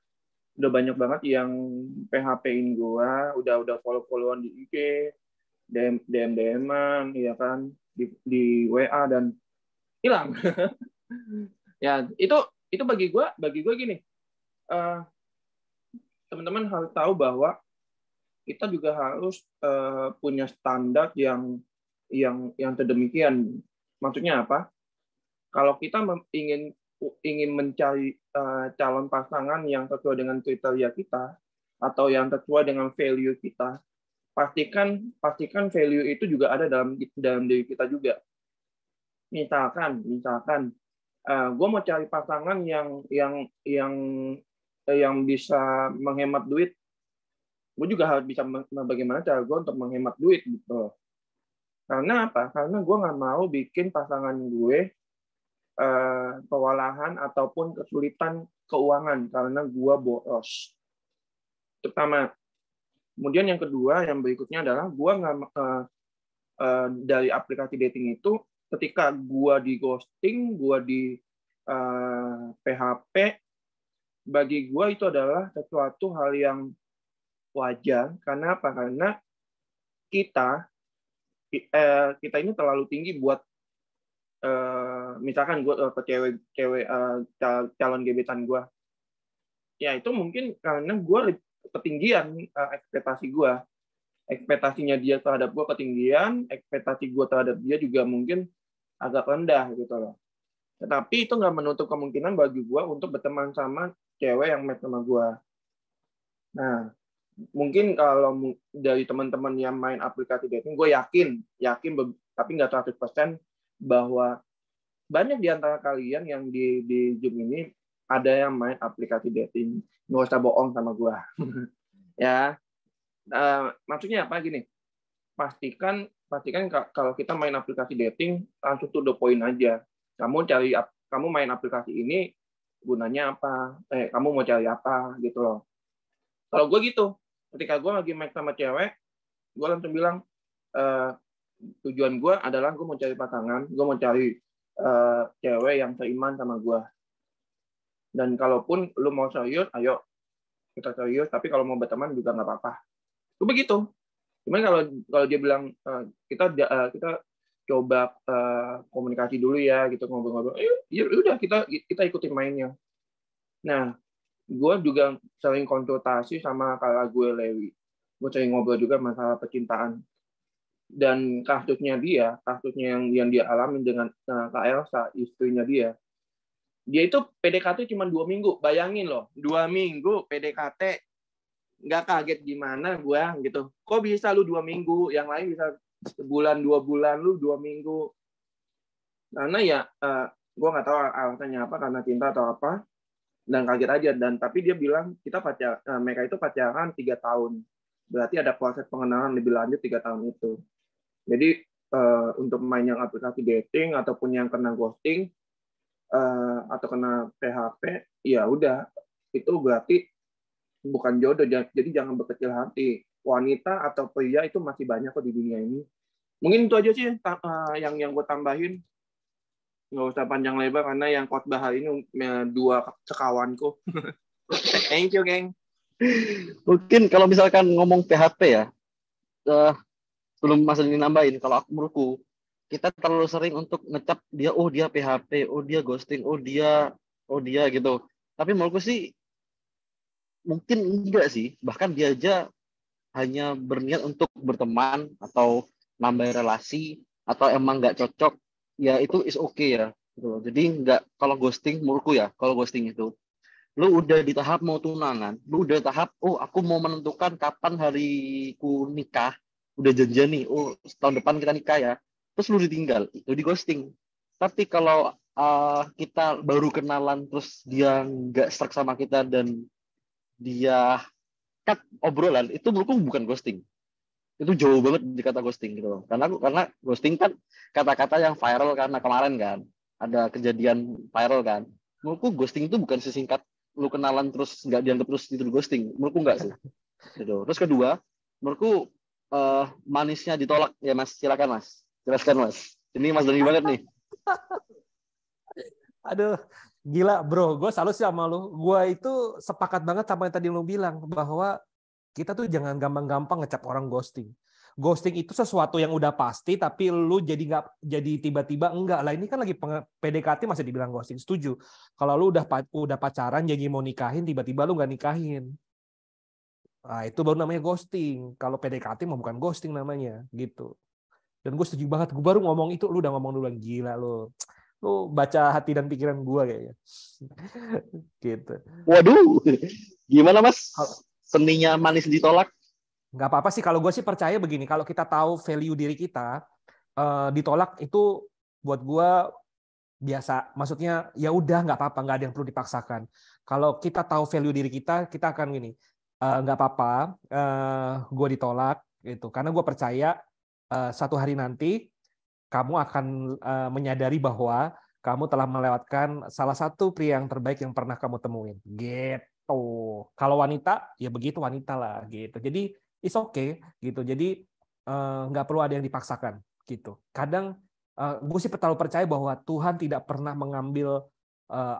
udah banyak banget yang PHP-in gua, udah follow-followan di IG, DM-an, ya kan, di WA dan hilang. Ya, itu bagi gua gini. Teman-teman harus tahu bahwa kita juga harus punya standar yang sedemikian. Maksudnya apa? Kalau kita ingin mencari calon pasangan yang sesuai dengan kriteria kita atau yang sesuai dengan value kita, pastikan value itu juga ada dalam diri kita juga. Misalkan, gue mau cari pasangan yang bisa menghemat duit, gue juga harus bisa bagaimana cara gue untuk menghemat duit gitu. Karena apa? Karena gue nggak mau bikin pasangan gue kewalahan ataupun kesulitan keuangan karena gue boros. Pertama. Kemudian yang kedua, yang berikutnya adalah gue nggak dari aplikasi dating itu, ketika gue di ghosting, gue di PHP, bagi gue itu adalah sesuatu hal yang wajar. Karena apa? Karena kita ini terlalu tinggi buat misalkan gue ke cewek calon gebetan gue, ya itu mungkin karena gue ketinggian ekspektasi gue, ekspektasinya dia terhadap gue ketinggian, ekspektasi gue terhadap dia juga mungkin agak rendah gitu loh. Tetapi itu nggak menutup kemungkinan bagi gue untuk berteman sama cewek yang match sama gue. Nah, mungkin kalau dari teman-teman yang main aplikasi dating, gue yakin tapi nggak 100%, bahwa banyak di antara kalian yang di Zoom ini ada yang main aplikasi dating. Nggak usah bohong sama gue. Ya, maksudnya apa gini? Pastikan kalau kita main aplikasi dating, langsung to the point aja. Kamu main aplikasi ini gunanya apa? Kamu mau cari apa gitu loh. Kalau gue gitu, ketika gue lagi match sama cewek, gue langsung bilang, tujuan gue adalah gue mau cari pasangan, gue mau cari cewek yang seiman sama gue. Dan kalaupun lu mau serius, ayo kita serius. Tapi kalau mau berteman juga nggak apa-apa. Itu begitu. Cuman kalau dia bilang kita coba komunikasi dulu ya, gitu, ngobrol-ngobrol. Ya udah kita ikutin mainnya. Nah, gue juga sering konsultasi sama kakak gue Lewi. Gue sering ngobrol juga masalah percintaan. Dan kasusnya yang dia alami dengan Kak Elsa, istrinya dia itu PDKT cuma 2 minggu. Bayangin loh, 2 minggu PDKT, nggak kaget gimana gue gitu. Kok bisa lu 2 minggu, yang lain bisa sebulan 2 bulan, lu 2 minggu. Karena ya gue nggak tahu alasannya apa, karena cinta atau apa, dan kaget aja. Dan tapi dia bilang mereka itu pacaran 3 tahun. Berarti ada proses pengenalan lebih lanjut 3 tahun itu. Jadi untuk main yang aplikasi dating ataupun yang kena ghosting atau kena PHP, ya udah, itu berarti bukan jodoh. Jadi jangan berkecil hati. Wanita atau pria itu masih banyak kok di dunia ini. Mungkin itu aja sih yang gue tambahin. Nggak usah panjang lebar karena yang khotbah hari ini 2 sekawanku. Thank you, geng. Mungkin kalau misalkan ngomong PHP ya, sebelum Mas Dani nambahin, kalau menurutku kita terlalu sering untuk ngecap dia, oh dia PHP, oh dia ghosting, oh dia gitu. Tapi menurutku sih mungkin enggak sih, bahkan dia aja hanya berniat untuk berteman atau nambah relasi, atau emang nggak cocok, ya itu is okay ya. Gitu. Jadi nggak, kalau ghosting menurutku ya, kalau ghosting itu lu udah di tahap mau tunangan, lu udah tahap, oh aku mau menentukan kapan hariku nikah, udah janjian nih, oh tahun depan kita nikah ya, terus lu ditinggal, itu di ghosting. Tapi kalau kita baru kenalan terus dia nggak serak sama kita dan dia cut obrolan, itu menurutku bukan ghosting. Itu jauh banget di kata ghosting gitu loh. Karena ghosting kan kata-kata yang viral karena kemarin kan ada kejadian viral kan. Menurutku ghosting itu bukan sesingkat lu kenalan terus nggak dianggap terus itu ghosting. Menurutku nggak sih. Gitu. Terus kedua, menurutku manisnya ditolak ya Mas. Silakan Mas. Jelaskan Mas. Ini Mas Dani banget nih. Aduh, Gila bro, gue salut sih sama lu. Gue itu sepakat banget sama yang tadi lu bilang bahwa kita tuh jangan gampang-gampang ngecap orang ghosting. Ghosting itu sesuatu yang udah pasti, tapi lu jadi tiba-tiba enggak lah. Ini kan lagi PDKT masih dibilang ghosting. Setuju. Kalau lu udah pacaran, janji mau nikahin, tiba-tiba lu nggak nikahin. Nah, itu baru namanya ghosting. Kalau PDKT mah bukan ghosting namanya, gitu. Dan gue setuju banget. Gue baru ngomong itu, lu udah ngomong duluan. Gila lu. Lu baca hati dan pikiran gue kayaknya. Gitu. Waduh, gimana Mas? Seninya manis ditolak? Nggak apa-apa sih, kalau gue sih percaya begini, kalau kita tahu value diri kita, ditolak itu buat gue biasa. Maksudnya ya udah nggak apa-apa, nggak ada yang perlu dipaksakan. Kalau kita tahu value diri kita akan gini, nggak apa-apa, gue ditolak gitu, karena gue percaya satu hari nanti kamu akan menyadari bahwa kamu telah melewatkan salah satu pria yang terbaik yang pernah kamu temuin. Gitu. Kalau wanita, ya begitu wanita lah. Gitu. Jadi, it's okay. Gitu. Jadi, nggak perlu ada yang dipaksakan. Gitu. Kadang, gue sih terlalu percaya bahwa Tuhan tidak pernah mengambil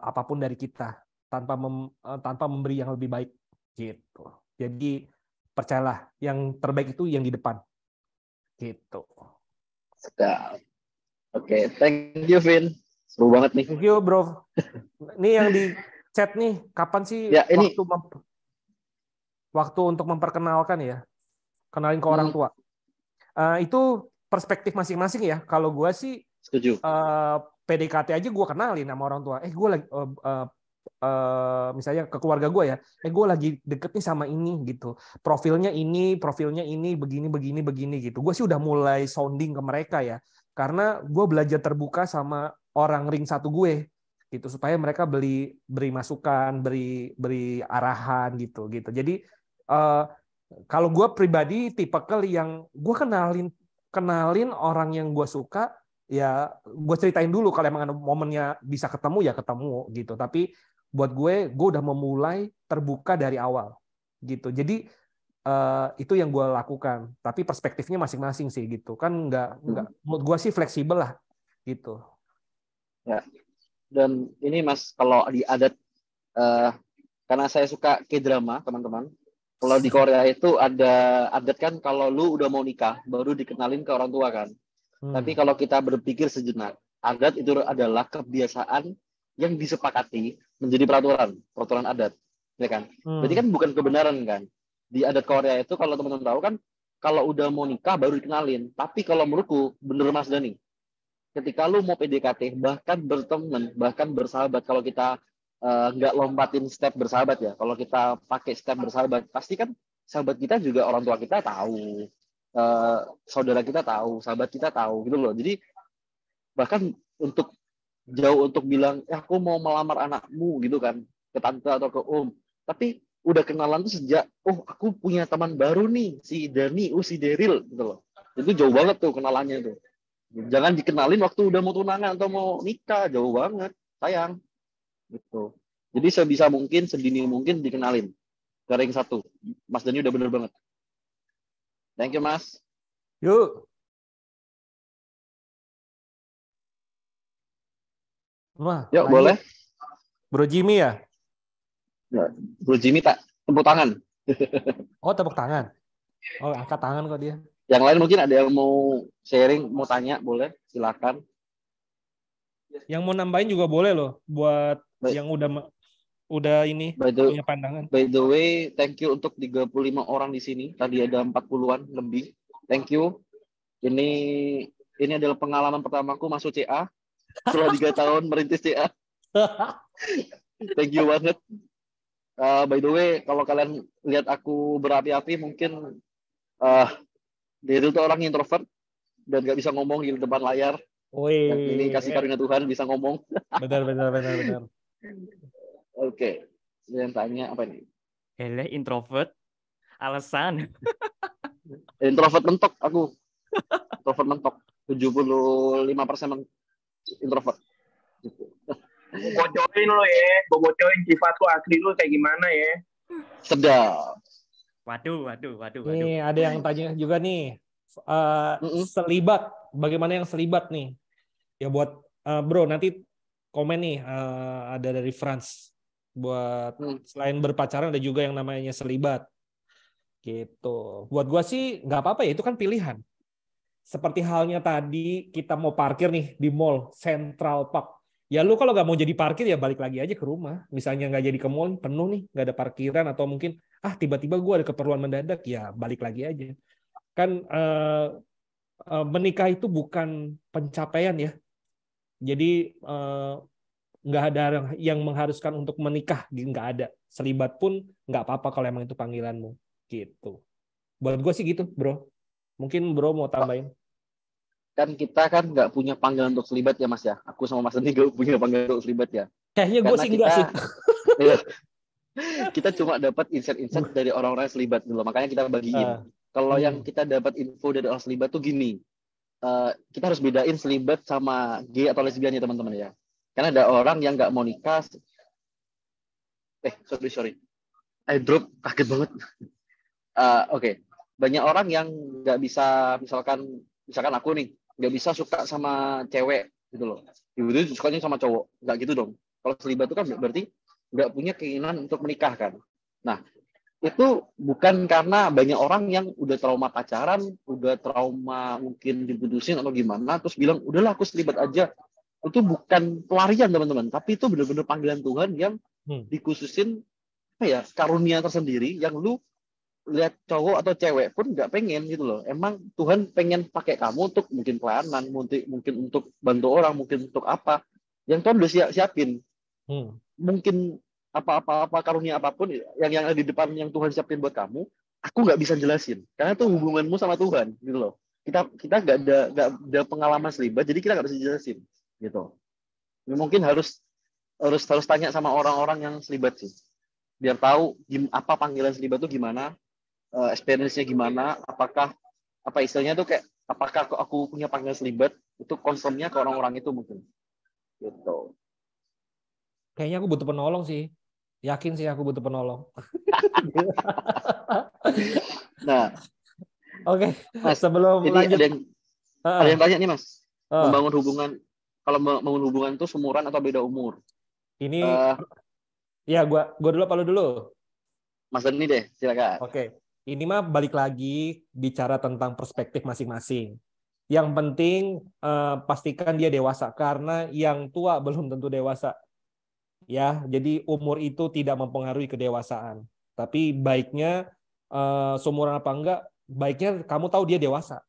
apapun dari kita tanpa memberi yang lebih baik. Gitu. Jadi, percayalah, yang terbaik itu yang di depan. Gitu. Sedap. Oke, thank you Vin. Seru banget nih. Thank you bro. Ini yang di chat nih, kapan sih Ya, ini waktu untuk memperkenalkan ya, kenalin ke orang tua. Itu perspektif masing-masing ya. Kalau gue sih setuju. PDKT aja gue kenalin sama orang tua. Gue lagi misalnya ke keluarga gue ya, gue lagi deket nih sama ini gitu. Profilnya ini begini gitu. Gue sih udah mulai sounding ke mereka ya. Karena gue belajar terbuka sama orang ring satu gue gitu, supaya mereka beri masukan, beri arahan gitu. Jadi kalau gue pribadi tipikal yang gue kenalin orang yang gue suka, ya gue ceritain dulu kalau emang ada momennya bisa ketemu ya ketemu gitu. Tapi buat gue udah memulai terbuka dari awal gitu. Jadi itu yang gue lakukan. Tapi perspektifnya masing-masing sih gitu. Kan nggak menurut gue sih fleksibel lah gitu. Ya. Dan ini Mas, kalau di adat, karena saya suka K-drama teman-teman. Kalau di Korea itu ada adat kan, kalau lu udah mau nikah baru dikenalin ke orang tua kan. Tapi kalau kita berpikir sejenak, adat itu adalah kebiasaan yang disepakati menjadi peraturan adat, ya kan? Berarti kan bukan kebenaran kan? Di adat Korea itu kalau teman-teman tahu kan, kalau udah mau nikah baru dikenalin. Tapi kalau menurutku, bener Mas Dani, ketika lu mau PDKT, bahkan berteman, bahkan bersahabat, kalau kita nggak lompatin step bersahabat ya, kalau kita pakai step bersahabat, pasti kan sahabat kita juga orang tua kita tahu, saudara kita tahu, sahabat kita tahu gitu loh. Jadi bahkan untuk bilang aku mau melamar anakmu gitu kan, ke tante atau ke om, tapi udah kenalan tuh sejak aku punya teman baru nih, si Dani, si Deril gitu loh. Itu jauh banget tuh kenalannya tuh. Jangan dikenalin waktu udah mau tunangan atau mau nikah, jauh banget, sayang gitu. Jadi sebisa mungkin, sedini mungkin dikenalin ke ring satu. Mas Dani udah bener banget. Thank you Mas. Yuk. Wah, yuk boleh. Bro Jimmy ya? Bro Jimmy tak tepuk tangan. Oh, tepuk tangan. Oh, angkat tangan kok dia. Yang lain mungkin ada yang mau sharing, mau tanya, boleh, silakan. Yang mau nambahin juga boleh loh, buat yang udah ini punya pandangan. By the way, thank you untuk 35 orang di sini. Tadi ada 40-an lebih. Thank you. Ini adalah pengalaman pertamaku masuk CA. Setelah 3 tahun merintis CA. Thank you banget. By the way, kalau kalian lihat aku berapi-api, mungkin dia itu orang introvert dan gak bisa ngomong di depan layar. Yang ini kasih karunia Tuhan bisa ngomong. Benar. Oke. Yang tanya apa nih? Introvert. Alasan. Introvert mentok aku. Introvert mentok. 75% introvert. Bocorin lo ya. Bocorin sifat lu asli lu kayak gimana ya. Sedap. Waduh. Nih, ada yang tanya juga nih. Selibat. Bagaimana yang selibat nih? Ya buat bro, nanti komen nih, ada dari France buat selain berpacaran ada juga yang namanya selibat gitu. Buat gua sih nggak apa-apa ya, itu kan pilihan. Seperti halnya tadi kita mau parkir nih di mall Central Park. Ya lu kalau nggak mau jadi parkir ya balik lagi aja ke rumah. Misalnya nggak jadi ke mall, penuh nih, nggak ada parkiran, atau mungkin tiba-tiba gua ada keperluan mendadak, ya balik lagi aja. Kan menikah itu bukan pencapaian ya. Jadi nggak ada yang mengharuskan untuk menikah, nggak ada. Selibat pun nggak apa-apa kalau emang itu panggilanmu gitu. Buat gue sih gitu, bro. Mungkin bro mau tambahin. Kan kita kan nggak punya panggilan untuk selibat ya Mas ya. Aku sama Mas ini nggak punya panggilan untuk selibat ya. Kayaknya gue sih enggak sih. Kita cuma dapat insight dari orang-orang yang selibat dulu, makanya kita bagiin. Kalau yang kita dapat info dari orang selibat tuh gini, kita harus bedain selibat sama gay atau lesbian ya teman-teman ya. Karena ada orang yang nggak mau nikah. Sorry. I drop, kaget banget. Oke. Banyak orang yang nggak bisa, misalkan aku nih, nggak bisa suka sama cewek gitu loh. Tiba-tiba sukanya sama cowok. Nggak gitu dong. Kalau selibat itu kan berarti nggak punya keinginan untuk menikah kan. Nah, itu bukan karena banyak orang yang udah trauma pacaran, udah trauma mungkin diputusin atau gimana, terus bilang, udahlah aku selibat aja. Itu bukan pelarian teman-teman, tapi itu benar-benar panggilan Tuhan yang dikhususin karunia tersendiri yang lu lihat cowok atau cewek pun nggak pengen gitu loh. Emang Tuhan pengen pakai kamu untuk mungkin pelayanan, mungkin untuk bantu orang, mungkin untuk apa yang Tuhan udah siapin. Mungkin apa karunia apapun yang ada di depan yang Tuhan siapin buat kamu, aku nggak bisa jelasin karena itu hubunganmu sama Tuhan gitu loh. Kita nggak ada pengalaman selibat, jadi kita nggak bisa jelasin gitu. Mungkin harus tanya sama orang-orang yang selibat sih, biar tahu apa panggilan selibat itu gimana, experience-nya gimana, apakah istilahnya tuh kayak apakah aku punya panggilan selibat, itu confirm-nya ke orang-orang itu mungkin gitu. Kayaknya aku butuh penolong sih. Yakin sih aku butuh penolong. Nah, oke. Mas, Sebelum ini lanjut, ada yang tanya nih Mas. Membangun hubungan, kalau membangun hubungan itu seumuran atau beda umur? Ini ya gua dulu apa lu dulu? Mas Dani deh, silakan. Oke. Ini mah balik lagi bicara tentang perspektif masing-masing. Yang penting pastikan dia dewasa, karena yang tua belum tentu dewasa. Ya, jadi umur itu tidak mempengaruhi kedewasaan. Tapi baiknya seumuran apa enggak, baiknya kamu tahu dia dewasa.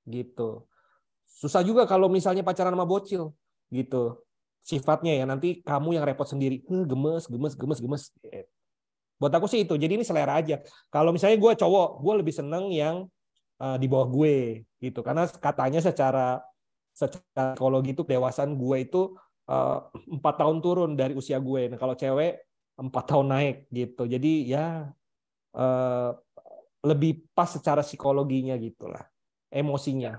Gitu. Susah juga kalau misalnya pacaran sama bocil gitu. Sifatnya ya nanti kamu yang repot sendiri. Gemes. Buat aku sih itu. Jadi ini selera aja. Kalau misalnya gue cowok, gue lebih seneng yang di bawah gue gitu. Karena katanya secara psikologi itu kedewasaan gue itu 4 tahun turun dari usia gue. Nah, kalau cewek 4 tahun naik gitu. Jadi ya lebih pas secara psikologinya gitulah. Emosinya.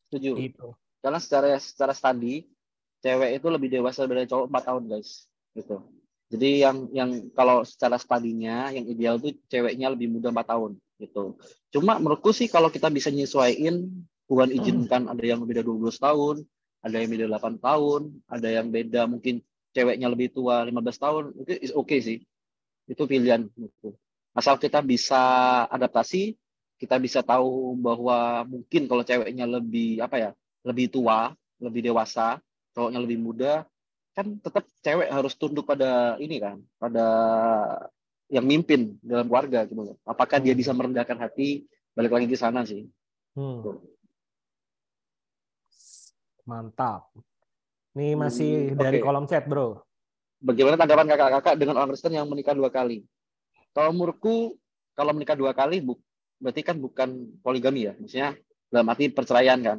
Setuju. Gitu. Karena secara studi, cewek itu lebih dewasa dari cowok 4 tahun, guys. Gitu. Jadi yang kalau secara studinya yang ideal tuh ceweknya lebih muda 4 tahun gitu. Cuma menurutku sih kalau kita bisa nyesuaiin, Tuhan izinkan ada yang beda 12 tahun, ada yang beda 8 tahun, ada yang beda mungkin ceweknya lebih tua 15 tahun, itu is okay sih. Itu pilihan gitu. Asal kita bisa adaptasi, kita bisa tahu bahwa mungkin kalau ceweknya lebih lebih tua, lebih dewasa, cowoknya lebih muda, kan tetap cewek harus tunduk pada ini kan, pada yang mimpin dalam keluarga gitu. Apakah dia bisa merendahkan hati, balik lagi ke sana sih. Mantap. Nih masih dari kolom chat, bro. Bagaimana tanggapan kakak-kakak dengan orang Kristen yang menikah 2 kali? Kalau menurutku, kalau menikah 2 kali berarti kan bukan poligami ya, maksudnya dalam arti perceraian kan.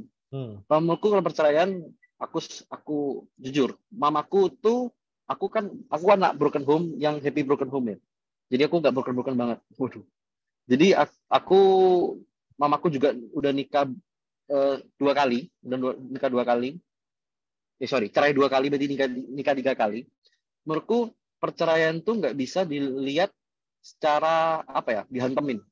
Kalau menurutku kalau perceraian, aku jujur, mamaku tuh aku anak broken home yang happy broken home ya. Jadi aku nggak broken banget. Waduh. Jadi mamaku juga udah nikah 2 kali, nikah 2 kali. Cerai 2 kali berarti nikah 3 kali. Menurutku perceraian tuh nggak bisa dilihat secara dihantemin.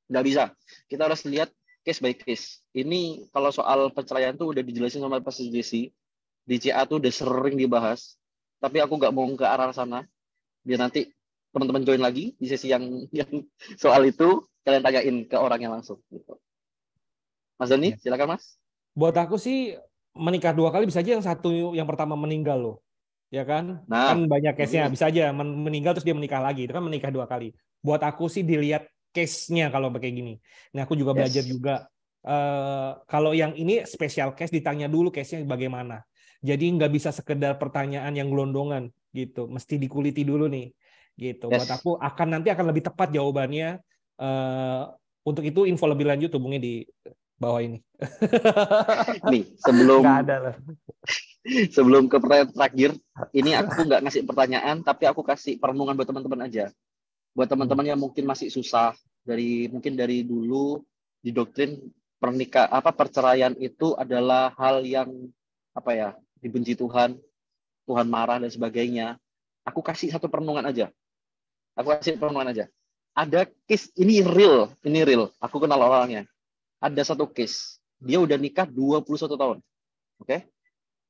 Nggak bisa. Kita harus lihat case by case. Ini kalau soal perceraian tuh udah dijelasin sama Pastor Jesse di CA tuh udah sering dibahas, tapi aku nggak mau ke arah sana. Biar nanti teman-teman join lagi di sesi yang soal itu, kalian tanyain ke orangnya langsung. Gitu. Mas Dani, silakan Mas. Buat aku sih menikah 2 kali bisa aja yang satu yang pertama meninggal loh. Ya kan? Nah, Kan banyak case-nya. Bisa aja meninggal terus dia menikah lagi. Itu kan menikah 2 kali. Buat aku sih dilihat case-nya kalau kayak gini. Nah, aku juga belajar juga. Kalau yang ini special case ditanya dulu case-nya bagaimana. Jadi nggak bisa sekedar pertanyaan yang gelondongan gitu. Mesti dikuliti dulu nih. Gitu. Buat aku nanti akan lebih tepat jawabannya. Untuk itu info lebih lanjut hubungi di bawah ini. Nih, sebelum nggak ada lah. Sebelum ke pertanyaan terakhir, ini aku nggak ngasih pertanyaan, tapi aku kasih perenungan buat teman-teman aja. Buat teman-teman yang mungkin masih susah, mungkin dari dulu didoktrin perceraian itu adalah hal yang dibenci Tuhan marah dan sebagainya. Aku kasih satu perenungan aja. Ada case ini real. Aku kenal orangnya. Ada satu case, dia udah nikah 21 tahun. Oke?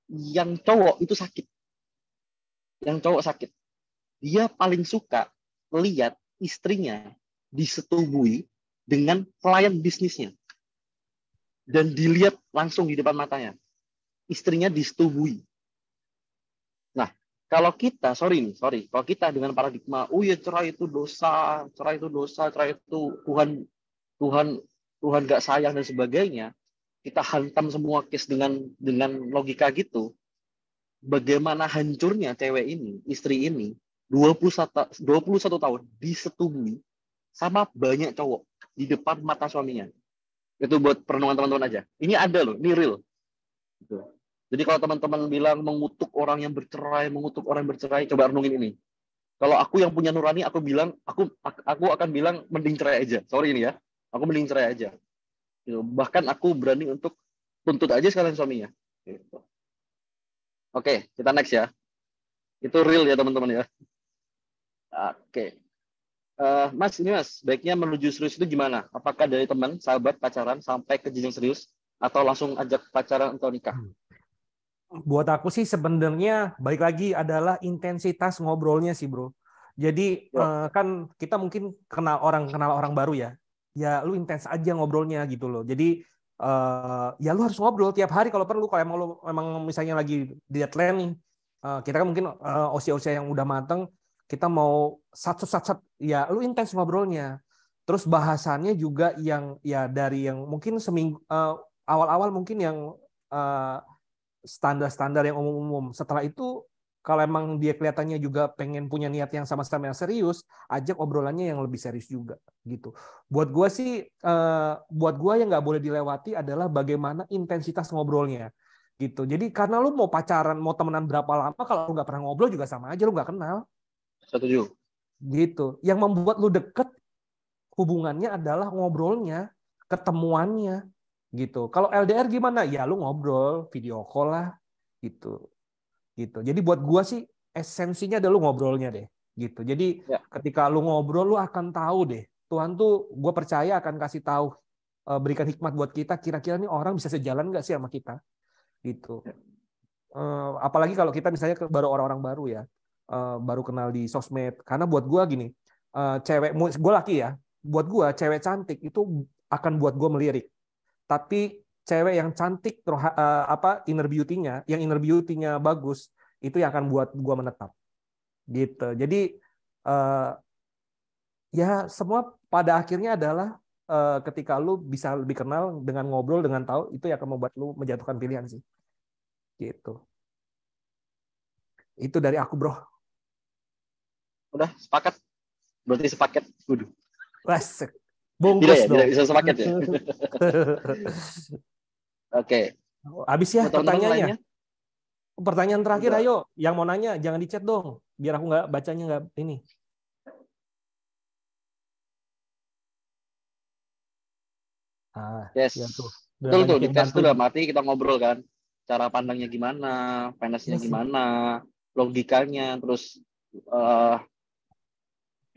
Yang cowok itu sakit. Dia paling suka melihat istrinya disetubui dengan klien bisnisnya. Dan dilihat langsung di depan matanya. Istrinya disetubui. Nah, kalau kita, kalau kita dengan paradigma, cerai itu dosa, cerai itu Tuhan gak sayang dan sebagainya, kita hantam semua case dengan logika gitu. Bagaimana hancurnya cewek ini, istri ini, 21 tahun disetubui sama banyak cowok di depan mata suaminya. Itu buat perenungan teman-teman aja. Ini ada loh, ini real. Gitu. Jadi kalau teman-teman bilang mengutuk orang yang bercerai, coba renungin ini. Kalau aku yang punya nurani, aku akan bilang mending cerai aja. Sorry ini ya, aku mending cerai aja. Gitu. Bahkan aku berani untuk tuntut aja sekalian suaminya. Gitu. Oke, kita next ya. Itu real ya teman-teman ya. Oke. Mas, baiknya menuju serius itu gimana? Apakah dari teman, sahabat, pacaran, sampai ke jenjang serius, atau langsung ajak pacaran atau nikah? Buat aku sih sebenarnya balik lagi adalah intensitas ngobrolnya sih bro. Jadi kan kita mungkin kenal orang baru ya. Ya lu intens aja ngobrolnya gitu loh. Jadi ya lu harus ngobrol tiap hari kalau perlu. Kalau emang misalnya lagi di deadline nih, kita kan mungkin usia-usia yang udah mateng, kita mau sat ya lu intens ngobrolnya. Terus bahasannya juga yang ya dari yang mungkin seminggu awal-awal mungkin yang standar-standar yang umum-umum. Setelah itu kalau emang dia kelihatannya juga pengen punya niat yang sama-sama yang serius, ajak obrolannya yang lebih serius juga gitu. Buat gue sih, buat gue yang nggak boleh dilewati adalah bagaimana intensitas ngobrolnya gitu. Jadi karena lu mau pacaran, mau temenan berapa lama, kalau lu nggak pernah ngobrol juga sama aja lu nggak kenal. Setuju. Gitu. Yang membuat lu deket hubungannya adalah ngobrolnya, ketemuannya. Gitu. Kalau LDR gimana? Ya lu ngobrol, video call lah, gitu. Jadi buat gua sih esensinya adalah lu ngobrolnya deh, gitu. Jadi ketika lu ngobrol lu akan tahu deh. Tuhan tuh gua percaya akan kasih tahu, berikan hikmat buat kita. Kira-kira nih orang bisa sejalan nggak sih sama kita, gitu. Apalagi kalau kita misalnya baru orang-orang baru ya, baru kenal di sosmed. Karena buat gua gini, cewek, gua laki ya, buat gua cewek cantik itu akan buat gua melirik. Tapi cewek yang cantik inner beauty-nya bagus, itu yang akan buat gua menetap. Gitu. Jadi ya semua pada akhirnya adalah ketika lu bisa lebih kenal dengan ngobrol, dengan tahu, itu yang akan membuat lu menjatuhkan pilihan sih. Gitu. Itu dari aku, bro. Udah sepakat? Berarti sepaket. Waduh. Wasek. Bungkus tidak bisa sepaket ya. Oke. Habis ya pertanyaannya. Pertanyaan terakhir, ayo. Yang mau nanya jangan di chat dong, biar aku nggak bacanya nggak ini. Yes. Ya tuh. Betul di tes itu udah mati, kita ngobrol kan. Cara pandangnya gimana, finance-nya gimana, logikanya, terus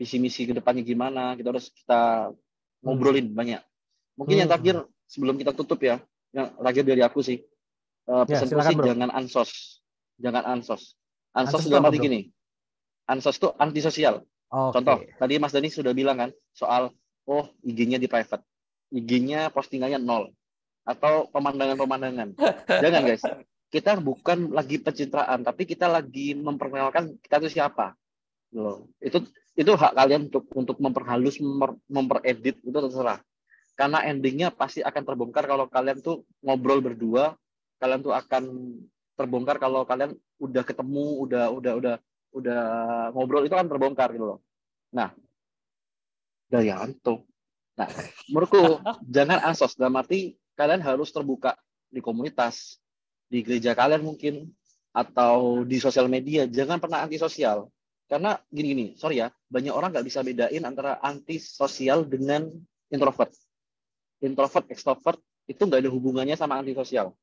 visi misi ke depannya gimana, kita ngobrolin banyak. Mungkin yang terakhir sebelum kita tutup ya, yang terakhir dari aku sih, Ya, pesanku silakan sih bro. jangan ansos. Jangan ansos. Ansos Ansos itu dalam apa arti bro? gini. Ansos itu antisosial. Contoh, Oke. tadi Mas Dani sudah bilang kan soal IG-nya di private. IG-nya postingannya 0 atau pemandangan-pemandangan. Jangan guys. Kita bukan lagi pencitraan, tapi kita lagi memperkenalkan kita itu siapa. Loh. Itu hak kalian untuk memperhalus, memperedit itu terserah. Karena endingnya pasti akan terbongkar kalau kalian tuh ngobrol berdua, kalian tuh akan terbongkar kalau kalian udah ketemu, udah ngobrol itu kan terbongkar gitu loh. Nah, Dayanto. Nah, menurutku jangan ansos dalam arti kalian harus terbuka di komunitas, di gereja kalian mungkin, atau di sosial media. Jangan pernah antisosial. Karena gini-gini, sorry ya, banyak orang nggak bisa bedain antara antisosial dengan introvert. Introvert, extrovert itu nggak ada hubungannya sama antisosial.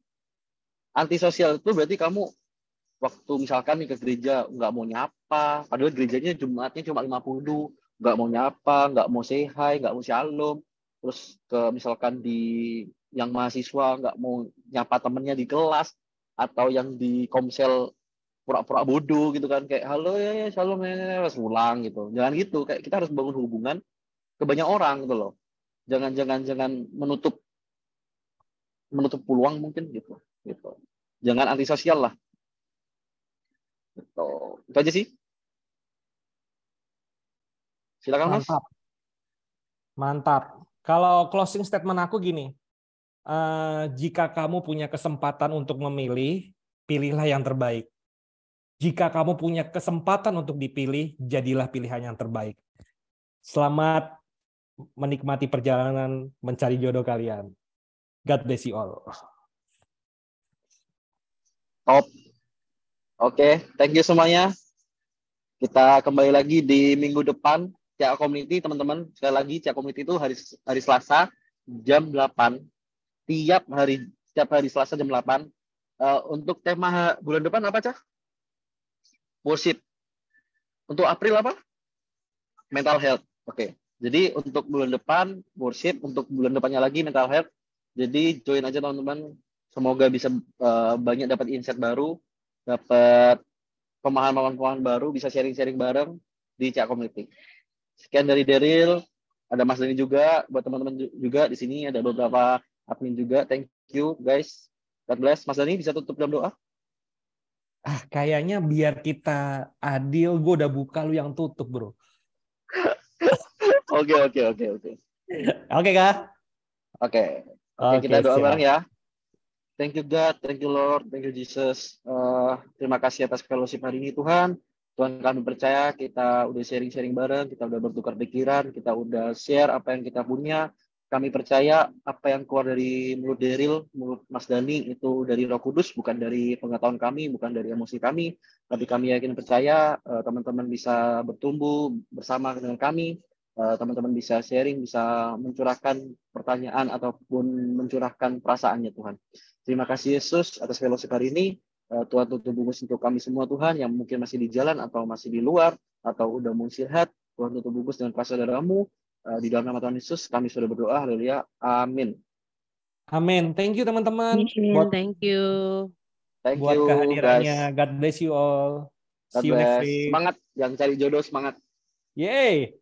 Antisosial itu berarti kamu waktu misalkan nih ke gereja nggak mau nyapa, padahal gerejanya Jumatnya cuma 50, nggak mau nyapa, nggak mau say hi, nggak mau shalom, terus ke misalkan di yang mahasiswa nggak mau nyapa temennya di kelas, atau yang di komsel pura-pura bodoh gitu kan, kayak halo ya shalom ya, terus pulang gitu. Jangan gitu, kayak kita harus bangun hubungan ke banyak orang gitu loh. Jangan menutup peluang mungkin gitu. Jangan antisosial lah. Gitu. Itu aja sih. Silakan Mas. Mantap. Mantap. Kalau closing statement aku gini, jika kamu punya kesempatan untuk memilih, pilihlah yang terbaik. Jika kamu punya kesempatan untuk dipilih, jadilah pilihan yang terbaik. Selamat menikmati perjalanan mencari jodoh kalian. God bless you all. Top. Oke, thank you semuanya. Kita kembali lagi di minggu depan. CA Community, teman-teman. Sekali lagi, CA Community itu hari Selasa jam 8. Setiap hari Selasa jam 8. Untuk tema bulan depan apa, Cah? Worship. Untuk April apa? Mental health. Oke. Jadi untuk bulan depan worship, untuk bulan depannya lagi mental health. Jadi join aja teman-teman. Semoga bisa banyak dapat insight baru, dapat pemahaman-pemahaman baru, bisa sharing-sharing bareng di CA Community. Sekian dari Daryl, ada Mas Dani juga, buat teman-teman juga di sini ada beberapa admin juga. Thank you guys. God bless. Mas Dani bisa tutup dalam doa? Kayaknya biar kita adil, gue udah buka, lu yang tutup, bro. Oke. Oke, Kak? Oke, Oke, kita doa siap. bareng ya. Thank you God, thank you Lord, thank you Jesus. Terima kasih atas fellowship hari ini Tuhan. Tuhan, kami percaya kita udah sharing-sharing bareng, kita udah bertukar pikiran, kita udah share apa yang kita punya. Kami percaya apa yang keluar dari mulut Daryl, mulut Mas Dani itu dari Roh Kudus, bukan dari pengetahuan kami, bukan dari emosi kami. Tapi kami yakin percaya teman-teman bisa bertumbuh bersama dengan kami. Teman-teman bisa sharing, bisa mencurahkan pertanyaan ataupun mencurahkan perasaannya Tuhan. Terima kasih Yesus atas fellowship hari ini. Tuhan tutup bungkus untuk kami semua Tuhan yang mungkin masih di jalan atau masih di luar atau udah mau istirahat. Tuhan tutup bungkus dengan kuasa darah-Mu. Di dalam nama Tuhan Yesus kami sudah berdoa. Haleluya. Amin. Amin. Thank you teman-teman Thank you. Thank buat you kehadirannya. guys. God bless you all. God See you next bless. week. Semangat yang cari jodoh, semangat. Yay.